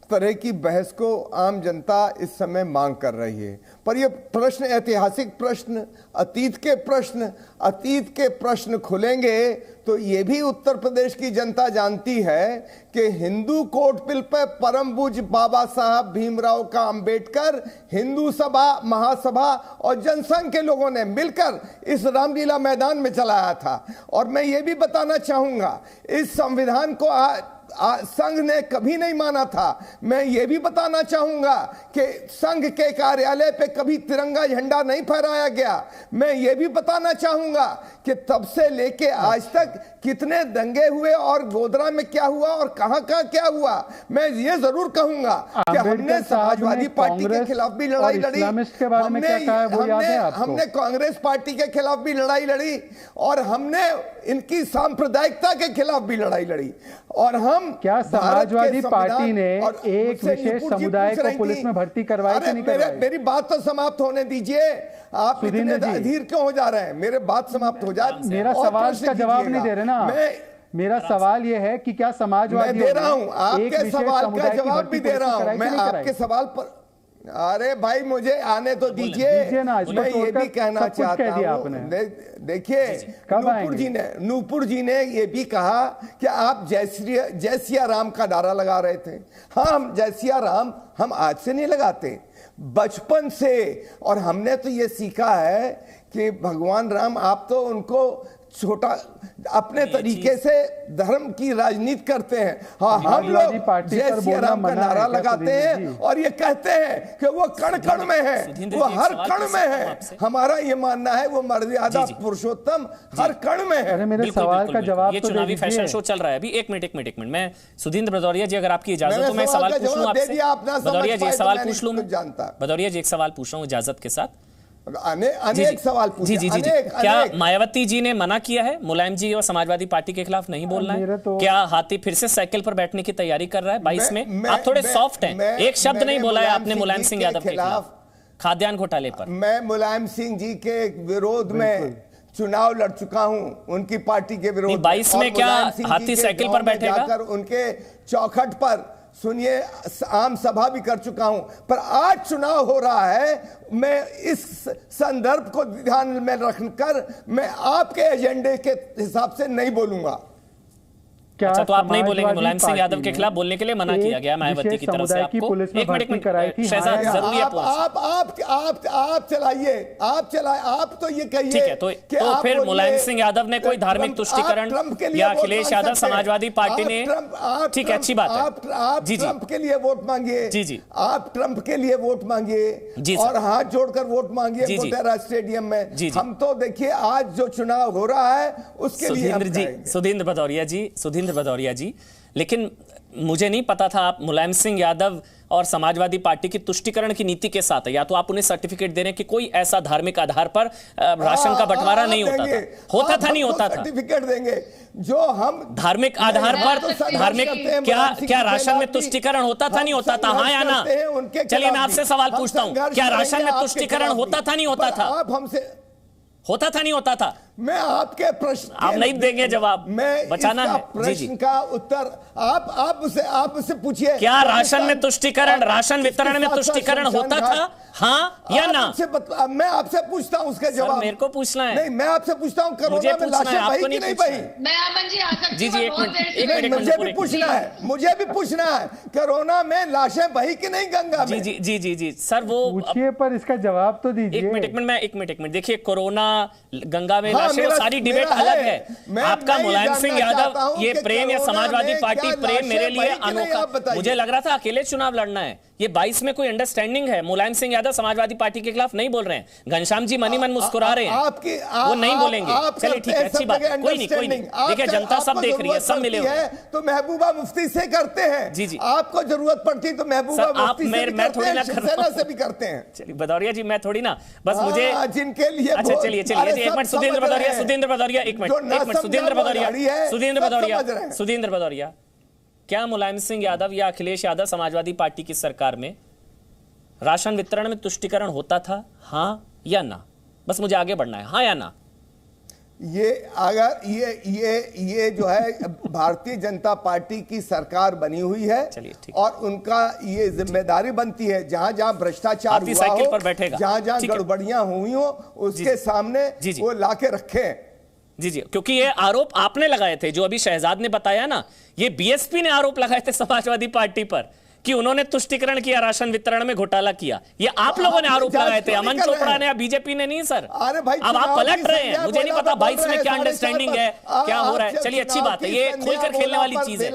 तरह की बहस को आम जनता इस समय मांग कर रही है। पर ये प्रश्न ऐतिहासिक प्रश्न, अतीत के प्रश्न खुलेंगे तो ये भी उत्तर प्रदेश की जनता जानती है कि हिंदू कोर्ट बिल पर परम पूज्य बाबा साहब भीमराव का अंबेडकर, हिंदू सभा, महासभा और जनसंघ के लोगों ने मिलकर इस रामलीला मैदान में चलाया था। और मैं ये भी बताना चाहूंगा, इस संविधान को संघ ने कभी नहीं माना था। मैं ये भी बताना चाहूंगा कि संघ के कार्यालय पे कभी तिरंगा झंडा नहीं फहराया गया। मैं ये भी बताना चाहूंगा कि तब से लेके आज तक कितने दंगे हुए और गोधरा में क्या हुआ और कहां क्या हुआ। मैं ये जरूर कहूंगा कि हमने समाजवादी पार्टी के खिलाफ भी लड़ाई लड़ी, हमने कांग्रेस पार्टी के खिलाफ भी लड़ाई लड़ी और हमने इनकी सांप्रदायिकता के खिलाफ भी लड़ाई लड़ी। और हम क्या समाजवादी पार्टी ने एक विशेष समुदाय को पुलिस में भर्ती करवाई कि नहीं करवाई? मेरी बात तो समाप्त होने दीजिए, आप इतने अधीर क्यों हो जा रहे हैं? मेरे बात समाप्त हो जाए। मेरा सवाल का जवाब नहीं दे रहे ना। मेरा सवाल यह है कि क्या समाजवादी, मैं दे रहा हूं आपके सवाल का जवाब भी दे रहा हूं मैं आपके सवाल पर। अरे भाई मुझे आने तो दीजिए, मैं ये भी कहना चाहता हूं। देखिए नूपुर जी ने ये भी कहा कि आप जय सिया राम का नारा लगा रहे थे। हाँ, हम जय सिया राम हम आज से नहीं लगाते, बचपन से। और हमने तो ये सीखा है कि भगवान राम, आप तो उनको छोटा अपने तरीके से धर्म की राजनीति करते हैं। हाँ, हम लोग जय सिया राम का नारा लगाते हैं और ये कहते हैं कि वो कण कण में है, वो हर कण में है। हमारा ये मानना है वो मर्यादा पुरुषोत्तम हर कण में है। मेरे सवाल का जवाब ये चुनावी फैशन शो चल रहा है अभी। एक मिनट मैं सुधींद्र भदौरिया जी, अगर आपकी इजाजत तो मैं सवाल पूछ लूं आपसे। भदौरिया जी सवाल पूछ लूं मैं, भदौरिया जी एक सवाल पूछ रहा हूं इजाजत के साथ। अनेक सवाल पूछे। जी। क्या मायावती जी ने मना किया है मुलायम जी और समाजवादी पार्टी के खिलाफ नहीं बोलना है? क्या हाथी फिर से साइकिल पर बैठने की तैयारी कर रहा है 22 में? आप थोड़े सॉफ्ट हैं, एक शब्द नहीं बोला है आपने मुलायम सिंह यादव के खिलाफ खाद्यान्न घोटाले पर। मैं मुलायम सिंह जी के विरोध में चुनाव लड़ चुका हूं, उनकी पार्टी के विरोध। 22 में क्या हाथी साइकिल पर बैठेगा? उनके चौखट पर सुनिए आम सभा भी कर चुका हूं। पर आज चुनाव हो रहा है, मैं इस संदर्भ को ध्यान में रखकर मैं आपके एजेंडे के हिसाब से नहीं बोलूंगा। अच्छा, तो आप नहीं बोलेंगे? मुलायम सिंह यादव के खिलाफ बोलने के लिए मना किया गया मायावती की तरफ से आपको। एक मिनट शहजाद, जरूरी है आप चलाइए, आप तो ये कहिए। ठीक है, तो फिर मुलायम सिंह यादव ने कोई धार्मिक तुष्टिकरण या अखिलेश यादव समाजवादी पार्टी ने? ठीक है, अच्छी बात है। आप ट्रंप के लिए वोट मांगिए। जी, आप ट्रंप के लिए वोट मांगिए और हाथ जोड़कर वोट मांगिए मोटेरा स्टेडियम में। हम तो देखिए आज जो चुनाव हो रहा है उसके लिए। सुधींद्र भदौरिया जी, लेकिन मुझे नहीं पता था आप मुलायम सिंह यादव और समाजवादी पार्टी की तुष्टिकरण की नीति के साथ है। या तो आप उन्हें सर्टिफिकेट दे रहे हैं कि कोई ऐसा धार्मिक आधार पर राशन का बंटवारा नहीं होता था नहीं होता था। सर्टिफिकेट देंगे जो हम धार्मिक आधार पर धार्मिक क्या राशन में तुष्टिकरण होता था नहीं होता था? हाँ या ना? चलिए मैं आपसे सवाल पूछता हूं, क्या राशन में तुष्टिकरण होता था नहीं होता था? आप हमसे होता था नहीं होता था? मैं आपके प्रश्न आप नहीं देंगे जवाब, मैं बचाना है। प्रश्न का उत्तर आप उसे पूछिए। क्या राशन में तुष्टिकरण, राशन वितरण में तुष्टिकरण होता था, हाँ या ना? मैं आपसे पूछता हूँ उसके जवाब। मेरे को पूछना है। नहीं, मैं आपसे पूछता हूँ कोरोना में लाशें बही कि नहीं बही? मैं अमन जी आ सकती हूं? एक मिनट मुझे भी पूछना है कोरोना में लाशें बही कि नहीं गंगा में? जी सर, वो पूछिए पर इसका जवाब तो दीजिए। एक मिनट देखिए, कोरोना गंगा में सारी डिबेट अलग है। आपका मुलायम सिंह यादव ये प्रेम या समाजवादी पार्टी प्रेम मेरे लिए अनोखा। मुझे लग रहा था अकेले चुनाव लड़ना है। ये 22 में कोई अंडरस्टैंडिंग है। मुलायम सिंह यादव समाजवादी पार्टी के खिलाफ नहीं बोल रहे हैं। घनश्याम जी मनी मन मुस्कुरा रहे हैं, वो नहीं बोलेंगे। चलिए ठीक है, अच्छी बात है, कोई नहीं। देखिए जनता सब देख रही है, सब मिले हुए हैं। तो महबूबा मुफ्ती से करते हैं। जी आपको जरूरत पड़ती तो महबूबा मुफ्ती से भी करते हैं। चलिए भदौरिया जी, मैं थोड़ी ना, बस मुझे जिनके लिए। अच्छा चलिए एक मिनट, सुधींद्र भदौरिया एक मिनट, सुधींद्र भदौरिया क्या मुलायम सिंह यादव या अखिलेश यादव समाजवादी पार्टी की सरकार में राशन वितरण में तुष्टीकरण होता था, हाँ या ना? बस मुझे आगे बढ़ना है, हाँ या ना? ये अगर ये जो है भारतीय जनता पार्टी की सरकार बनी हुई है और उनका ये जिम्मेदारी बनती है जहां जहां भ्रष्टाचार हुआ हो, जहां जहां गड़बड़ियां हुई हो, उसके सामने वो लाके रखे। जी, क्योंकि ये आरोप आपने लगाए थे, जो अभी शहजाद ने बताया ना, ये बीएसपी ने आरोप लगाए थे समाजवादी पार्टी पर कि उन्होंने तुष्टीकरण किया, राशन वितरण में घोटाला किया। ये आप लोगों ने आरोप लगाए थे, अमन चोपड़ा ने या बीजेपी ने नहीं सर। अरे भाई, अब आप पलट रहे हैं, मुझे नहीं पता बाइट्स में क्या अंडरस्टैंडिंग है, क्या हो रहा है। चलिए, अच्छी बात है, ये खुलकर खेलने वाली चीज है,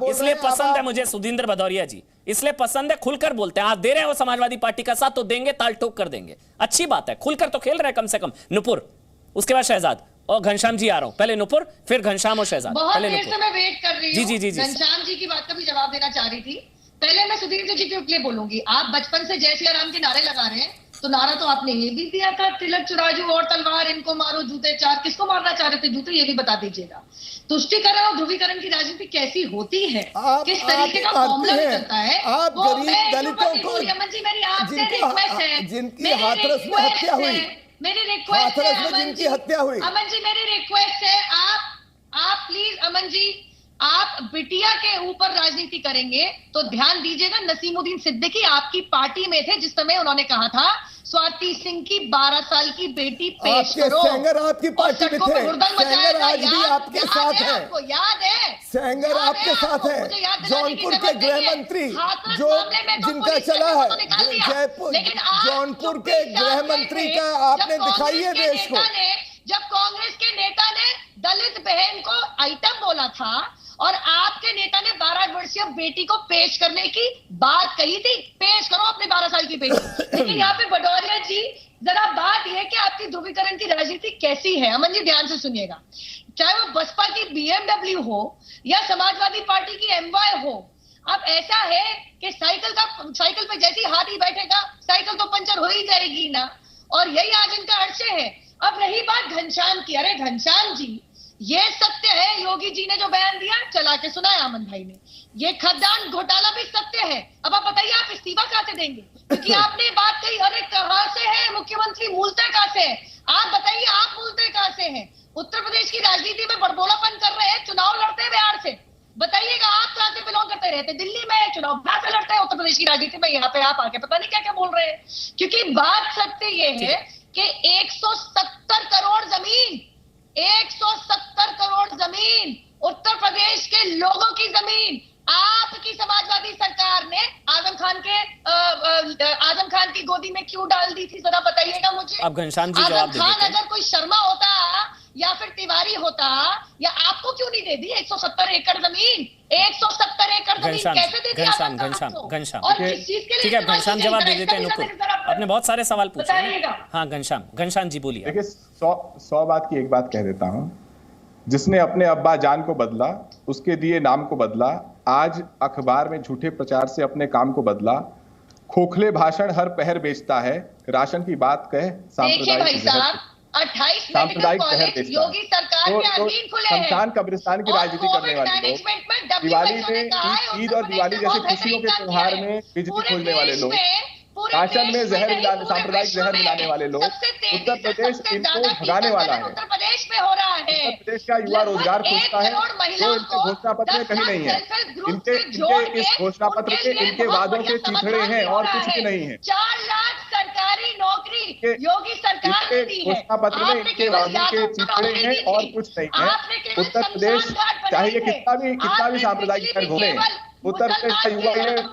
इसलिए पसंद है मुझे सुधींद्र भदौरिया जी, इसलिए पसंद है, खुलकर बोलते हैं। आप दे रहे हो समाजवादी पार्टी का साथ तो देंगे, ताल ठोक कर देंगे, अच्छी बात है, खुलकर तो खेल रहे हैं कम से कम। नुपुर, उसके बाद शहजाद और घनश्याम जी आ रहा हूं, पहले नुपुर फिर घनश्याम और शहजाद। बहुत देर से मैं वेट कर रही हूं। जी। घनश्याम जी की बात का भी जवाब देना चाह रही थी। पहले मैं सुधीर जी के लिए बोलूंगी, आप बचपन से जय सिया राम के नारे लगा रहे हैं, तो नारा तो आपने ये भी दिया था, तिलक चुराजू और तलवार, इनको मारो जूते चार। किसको मारना चाह रहे थे जूते, ये भी बता दीजिएगा। तुष्टीकरण और ध्रुवीकरण की राजनीति कैसी होती है, किस तरीके का फॉर्मूला निकलता है, आप गरीब दलितों को, अमन जी मेरी आपसे रिक्वेस्ट है, जिनकी हाथरस में हत्या हुई, मेरी रिक्वेस्ट है जिनकी हत्या हुई, अमन जी मेरी रिक्वेस्ट है, आप प्लीज अमन जी, आप बिटिया के ऊपर राजनीति करेंगे तो ध्यान दीजिएगा, नसीमुद्दीन सिद्दीकी आपकी पार्टी में थे जिस समय उन्होंने कहा था स्वाति सिंह की 12 साल की बेटी पेश करो। सेंगर आपकी पार्टी में थे, सेंगर आज भी आपके साथ है, आपको याद है? सेंगर आपके साथ है, जौनपुर के गृह मंत्री जो जिनका चला है, जयपुर जौनपुर के गृह मंत्री का आपने दिखाई है देश को। जब कांग्रेस के नेता ने दलित बहन को आइटम बोला था और आपके नेता ने 12 वर्षीय बेटी को पेश करने की बात कही थी, पेश करो अपने 12 साल की बेटी। लेकिन यहाँ पे भदौरिया जी, जरा बात यह कि आपकी ध्रुवीकरण की राजनीति कैसी है, अमन जी ध्यान से सुनिएगा। चाहे वो बसपा की BMW हो या समाजवादी पार्टी की MY हो, अब ऐसा है कि साइकिल पे जैसे ही हाथी बैठेगा साइकिल तो पंचर हो ही जाएगी ना, और यही आज इनका अर्शे है। अब रही बात घनश्याम की, अरे घनश्याम जी, ये सत्य है, योगी जी ने जो बयान दिया चला के सुनाया अमन भाई ने, ये खदान घोटाला भी सत्य है। अब आप बताइए आप इस्तीफा कहां से देंगे, क्योंकि आपने बात कही, अरे कहां से है मुख्यमंत्री, मूलतः कहां से है, आप बताइए आप मूलतः कहां से हैं? उत्तर प्रदेश की राजनीति में बड़बोलापन कर रहे हैं, चुनाव लड़ते हैं बिहार से, बताइएगा आप कहां से बिलोंग करते रहते, दिल्ली में चुनाव बिहार से लड़ते हैं, उत्तर प्रदेश की राजनीति में यहाँ पे आप आके पता नहीं क्या क्या बोल रहे हैं। क्योंकि बात सत्य ये है कि 170 करोड़ जमीन, 170 करोड़ जमीन, उत्तर प्रदेश के लोगों की जमीन आपकी समाजवादी सरकार ने आजम खान की गोदी में क्यों डाल दी थी, जरा बताइएगा मुझे। अब घनश्याम जी जवाब दे देते हैं। आजम खान अगर कोई शर्मा होता या फिर तिवारी होता, या आपको क्यों नहीं दे दी 170 एकड़ जमीन? 170 एकड़ जमीन कैसे दे दी? घनश्याम ठीक है, घनश्याम जवाब दे देते हैं। नुपुर, आपने बहुत सारे सवाल पूछे। हाँ घनश्याम जी बोलिए। देखिए, 100 बात की एक बात कह देता हूं, जिसने अपने अब्बा जान को बदला, उसके दिए नाम को बदला, आज अखबार में झूठे प्रचार से अपने काम को बदला, खोखले भाषण हर पहर बेचता है, राशन की बात कहे सांप्रदायिक 28 मेडिकल योगी सरकार के अधीन खुले हैं। शमशान कब्रिस्तान की राजनीति करने वाले लोग, दिवाली में ईद और दिवाली जैसे खुशियों के त्योहार में बिजली खोलने वाले लोग, राशन में जहर मिलाने, सांप्रदायिक जहर मिलाने वाले लोग, उत्तर प्रदेश इनको भगाने वाला है। उत्तर प्रदेश में हो रहा है, उत्तर प्रदेश का युवा रोजगार खोजता है, जो इनके घोषणा पत्र में कहीं नहीं है। इनके इस घोषणा पत्र के, इनके वादों के चिथड़े हैं और कुछ भी नहीं है। 4 लाख सरकारी नौकरी योगी सरकार ने दी है। घोषणा पत्र में इनके वादों के चिथड़े हैं और कुछ नहीं है। उत्तर प्रदेश चाहे कितना भी सांप्रदायिक जंग हो, उत्तर प्रदेश का युवा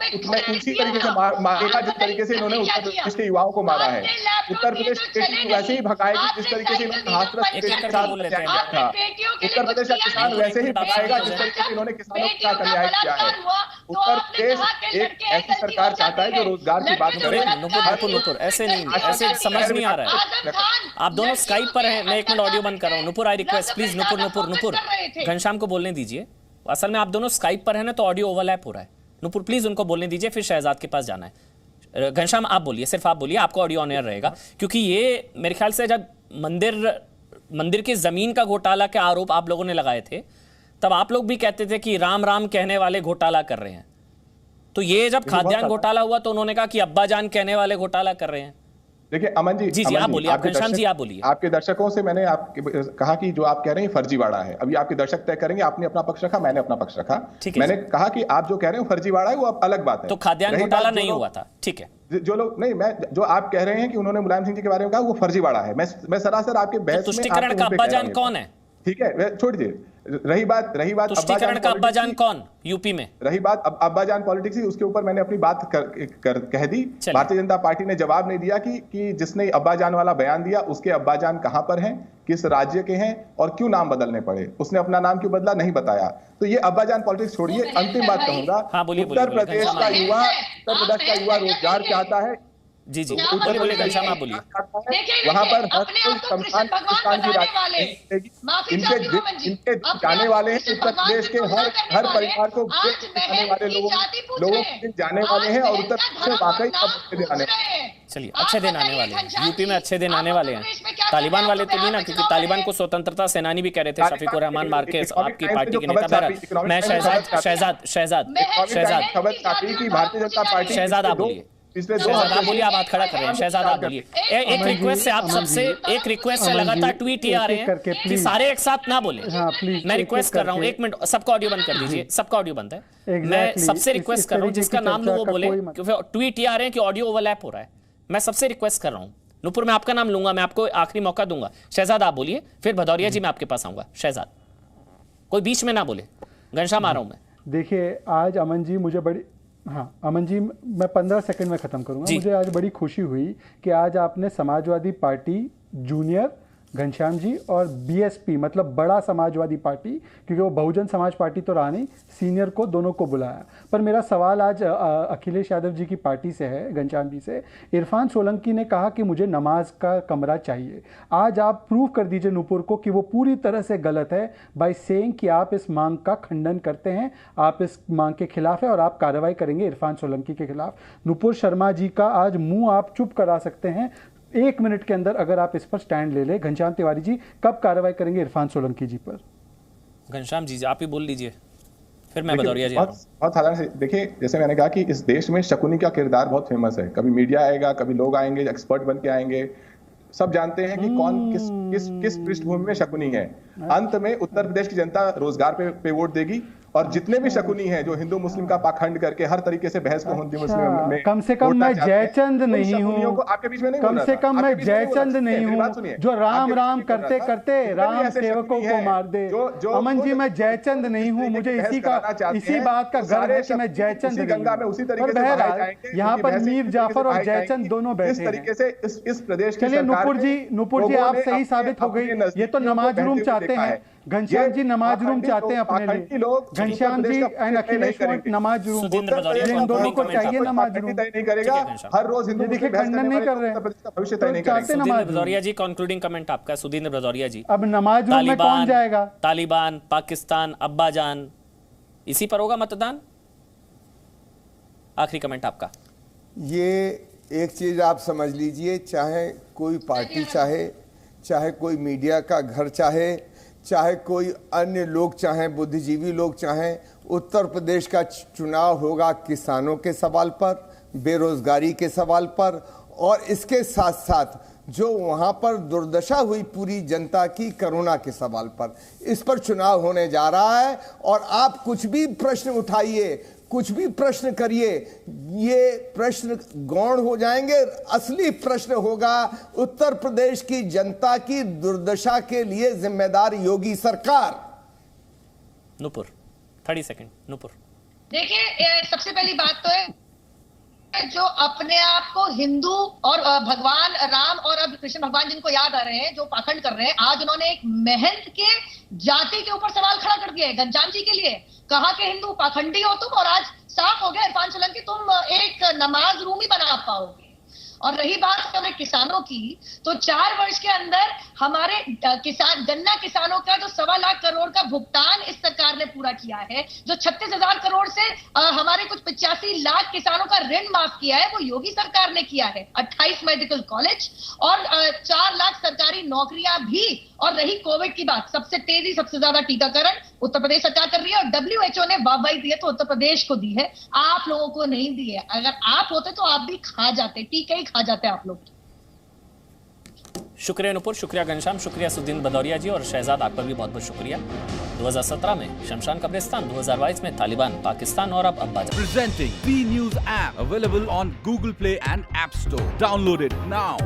उतना उसी तरीके से मारेगा जिस तरीके से इन्होंने उत्तर प्रदेश के युवाओं को मारा है। उत्तर प्रदेश वैसे ही भगाएगी जिस तरीके से इन्होंने हाथरस के साथ अन्याय था। उत्तर प्रदेश का किसान वैसे ही भगाएगा जिस तरीके से इन्होंने किसानों के साथ अन्याय किया है। उत्तर प्रदेश एक ऐसी सरकार चाहता है जो रोजगार की बात करे। नुपुर ऐसे नहीं, ऐसे समझ नहीं आ रहा है। आप दोनों स्काइप पर हैं, मैं 1 मिनट ऑडियो बंद कर रहा हूँ। Nupur I request please, Nupur Ghanshyam को बोलने दीजिए। असल में आप दोनों स्काइप पर हैं ना, तो ऑडियो ओवरलैप हो रहा है। नुपुर प्लीज उनको बोलने दीजिए, फिर शहजाद के पास जाना है। घनश्याम आप बोलिए, सिर्फ आप बोलिए, आपको ऑडियो ऑन एयर रहेगा, क्योंकि ये मेरे ख्याल से जब मंदिर की जमीन का घोटाला के आरोप आप लोगों ने लगाए थे, तब आप लोग भी कहते थे कि राम राम कहने वाले घोटाला कर रहे हैं। तो ये जब खाद्यान्न घोटाला हुआ तो उन्होंने कहा कि अब्बा जान कहने वाले घोटाला कर रहे हैं। देखिए अमन जी, जी आप बोलिए, घनश्याम जी आप बोलिए। आपके दर्शकों से मैंने कहा कि जो आप कह रहे हैं फर्जीवाड़ा है। अभी आपके दर्शक तय करेंगे, आपने अपना पक्ष रखा, मैंने अपना पक्ष रखा। मैंने कहा कि आप जो कह रहे हैं फर्जीवाड़ा है, वो अलग बात है। तो खाद्यान्न घोटाला नहीं हुआ था, ठीक है। जो लोग नहीं, मैं जो आप कह रहे हैं कि उन्होंने मुलायम सिंह जी के बारे में कहा वो फर्जीवाड़ा है, मैं सरासर आपके बहस में तुष्टिकरण का अब्बा जान कौन है? ठीक है, छोड़ दीजिए। रही बात तुष्टिकरण का अब्बा जान कौन यूपी में? रही बात अब्बा जान पॉलिटिक्स ही, उसके ऊपर मैंने अपनी बात कह दी। भारतीय जनता पार्टी ने जवाब नहीं दिया कि जिसने अब्बा जान वाला बयान दिया उसके अब्बा जान कहां पर हैं, किस राज्य के हैं और क्यों नाम बदलने पड़े, उसने अपना नाम क्यों बदला, नहीं बताया। तो ये अब्बा जान पॉलिटिक्स छोड़िए। अंतिम बात कहूंगा, उत्तर प्रदेश का युवा रोजगार चाहता है। जी बोलिए घनश्याम, आप बोलिए। वहां पर किसान की राजनीति, इनके जाने वाले हैं उत्तर प्रदेश के हर परिवार को जाने वाले लोगों के जाने वाले हैं और उत्तर प्रदेश में वाकई अब अच्छे दिन आने वाले हैं। चलिए अच्छे दिन आने वाले हैं, यूपी में अच्छे दिन आने वाले हैं। तालिबान वाले तो नहीं ना, क्योंकि तालिबान को स्वतंत्रता सेनानी भी कह रहे थे शफीकुर रहमान मार्केस, आपकी पार्टी के नेता। मैं शहजाद आप बोलिए, आप बोलिए, आप हाथ खड़ा कर रहे हैं। शहजाद आप बोलिए। एक रिक्वेस्ट है आप सबसे, एक रिक्वेस्ट है, लगातार ट्वीट ये आ रहे हैं कि सारे एक साथ ना बोले। मैं रिक्वेस्ट कर रहा हूँ, 1 मिनट सबका ऑडियो बंद कर दीजिए, सबका ऑडियो बंद है। मैं सबसे रिक्वेस्ट कर रहा हूँ, जिसका नाम लो वो बोले, क्योंकि ट्वीट ये आ रहे हैं कि ऑडियो ओवरलैप हो रहा है। मैं सबसे रिक्वेस्ट कर रहा हूँ। नुपुर, मैं आपका नाम लूंगा, मैं आपको आखिरी मौका दूंगा। शहजाद आप बोलिए, फिर भदौरिया जी मैं आपके पास आऊंगा। शहजाद कोई बीच में ना बोले। घनश्याम आ रहा हूं मैं। देखिए आज अमन जी मुझे बड़ी, हाँ अमन जी मैं 15 सेकंड में ख़त्म करूंगा। मुझे आज बड़ी खुशी हुई कि आज आपने समाजवादी पार्टी जूनियर, घनश्याम जी और बीएसपी मतलब बड़ा समाजवादी पार्टी, क्योंकि वो बहुजन समाज पार्टी तो रहा नहीं, सीनियर को दोनों को बुलाया। पर मेरा सवाल आज अखिलेश यादव जी की पार्टी से है, घनश्याम जी से। इरफान सोलंकी ने कहा कि मुझे नमाज का कमरा चाहिए। आज आप प्रूव कर दीजिए नुपुर को कि वो पूरी तरह से गलत है बाय सेइंग कि आप इस मांग का खंडन करते हैं, आप इस मांग के खिलाफ है और आप कार्रवाई करेंगे इरफान सोलंकी के खिलाफ। नुपुर शर्मा जी का आज मुंह आप चुप करा सकते हैं 1 मिनट के अंदर, अगर आप इस पर स्टैंड ले ले। घनश्याम तिवारी जी कब कार्रवाई करेंगे इरफान सोलंकी जी पर? घनश्याम जी आप ही बोल लीजिए, फिर मैं भदौरिया जी। बहुत साधारण से देखिए, जैसे मैंने कहा कि इस देश में शकुनी का किरदार बहुत फेमस है। कभी मीडिया आएगा, कभी लोग आएंगे एक्सपर्ट बन के आएंगे, सब जानते हैं कि कौन किस पृष्ठभूमि में शकुनी है। अंत में उत्तर प्रदेश की जनता रोजगार पे वोट देगी और जितने भी शकुनी हैं जो हिंदू मुस्लिम का पाखंड करके हर तरीके से बहस को हिंदू मुस्लिम में, कम से कम मैं जयचंद नहीं हूँ, आपके बीच में नहीं, कम से कम मैं जयचंद नहीं हूँ जो राम राम करते करते राम सेवकों को मार दे। अमन जी मैं जयचंद नहीं हूँ, मुझे इसी बात का गर्व है कि मैं जयचंद गंगा में उसी तरीके से यहाँ पर मीर जाफर और जयचंद दोनों बैठे हैं। तरीके से इस प्रदेश की चलिए नुपुर जी आप सही साबित हो गई। ये तो नमाज रूम चाहते हैं, घनश्याम जी नमाज रूम चाहते हैं अपने लिए। घनश्याम जी एंड अखिलेश नमाज रूम, इन दोनों को चाहिए नमाज रूम। नहीं करेगा हर रोज हिंदू देखिए खंडन नहीं कर रहे हैं, भविष्य तय नहीं करेंगे। सुधींद्र भदौरिया जी कंक्लूडिंग कमेंट आपका। सुधींद्र भदौरिया जी अब नमाज रूम में कौन जाएगा? तालिबान, पाकिस्तान, अब्बा जान, इसी पर होगा मतदान। आखिरी कमेंट आपका। ये एक चीज आप समझ लीजिए, चाहे कोई पार्टी चाहे कोई मीडिया का घर चाहे कोई अन्य लोग चाहें, बुद्धिजीवी लोग चाहें, उत्तर प्रदेश का चुनाव होगा किसानों के सवाल पर, बेरोजगारी के सवाल पर और इसके साथ साथ जो वहां पर दुर्दशा हुई पूरी जनता की कोरोना के सवाल पर, इस पर चुनाव होने जा रहा है। और आप कुछ भी प्रश्न उठाइए, कुछ भी प्रश्न करिए, ये प्रश्न गौण हो जाएंगे। असली प्रश्न होगा उत्तर प्रदेश की जनता की दुर्दशा के लिए जिम्मेदार योगी सरकार। नुपुर 30 सेकंड। नुपुर देखिए, सबसे पहली बात तो है जो अपने आप को हिंदू और भगवान राम और अब कृष्ण भगवान जिनको याद आ रहे हैं, जो पाखंड कर रहे हैं, आज उन्होंने एक महंत के जाति के ऊपर सवाल खड़ा कर दिया है घनश्याम जी के लिए। कहा कि हिंदू पाखंडी हो तुम, और आज साफ हो गया इरफान सोलंकी तुम एक नमाज रूम ही बना पाओगे। और रही बात हमें किसानों की, तो 4 वर्ष के अंदर हमारे गन्ना किसानों का जो 1.25 लाख करोड़ का भुगतान इस सरकार ने पूरा किया है, जो 36,000 करोड़ से हमारे कुछ 85 लाख किसानों का ऋण माफ किया है, वो योगी सरकार ने किया है। 28 मेडिकल कॉलेज और 4 लाख सरकारी नौकरियां भी। और रही कोविड की बात, सबसे तेजी सबसे ज्यादा टीकाकरण उत्तर प्रदेश सरकार कर रही है, और WHO ने वाहवाही दी है तो उत्तर प्रदेश को दी है, आप लोगों को नहीं दी है। अगर आप होते तो आप भी खा जाते, टीके ही खा जाते आप लोग। शुक्रिया नुपुर, शुक्रिया घनश्याम, शुक्रिया सुदीन भदौरिया जी, और शहजाद आप पर भी बहुत बहुत शुक्रिया। 2017 में शमशान कब्रिस्तान, 2022 में तालिबान पाकिस्तान, और अब अब्बाजान। Presenting B News app available on Google Play and App Store. Download it now.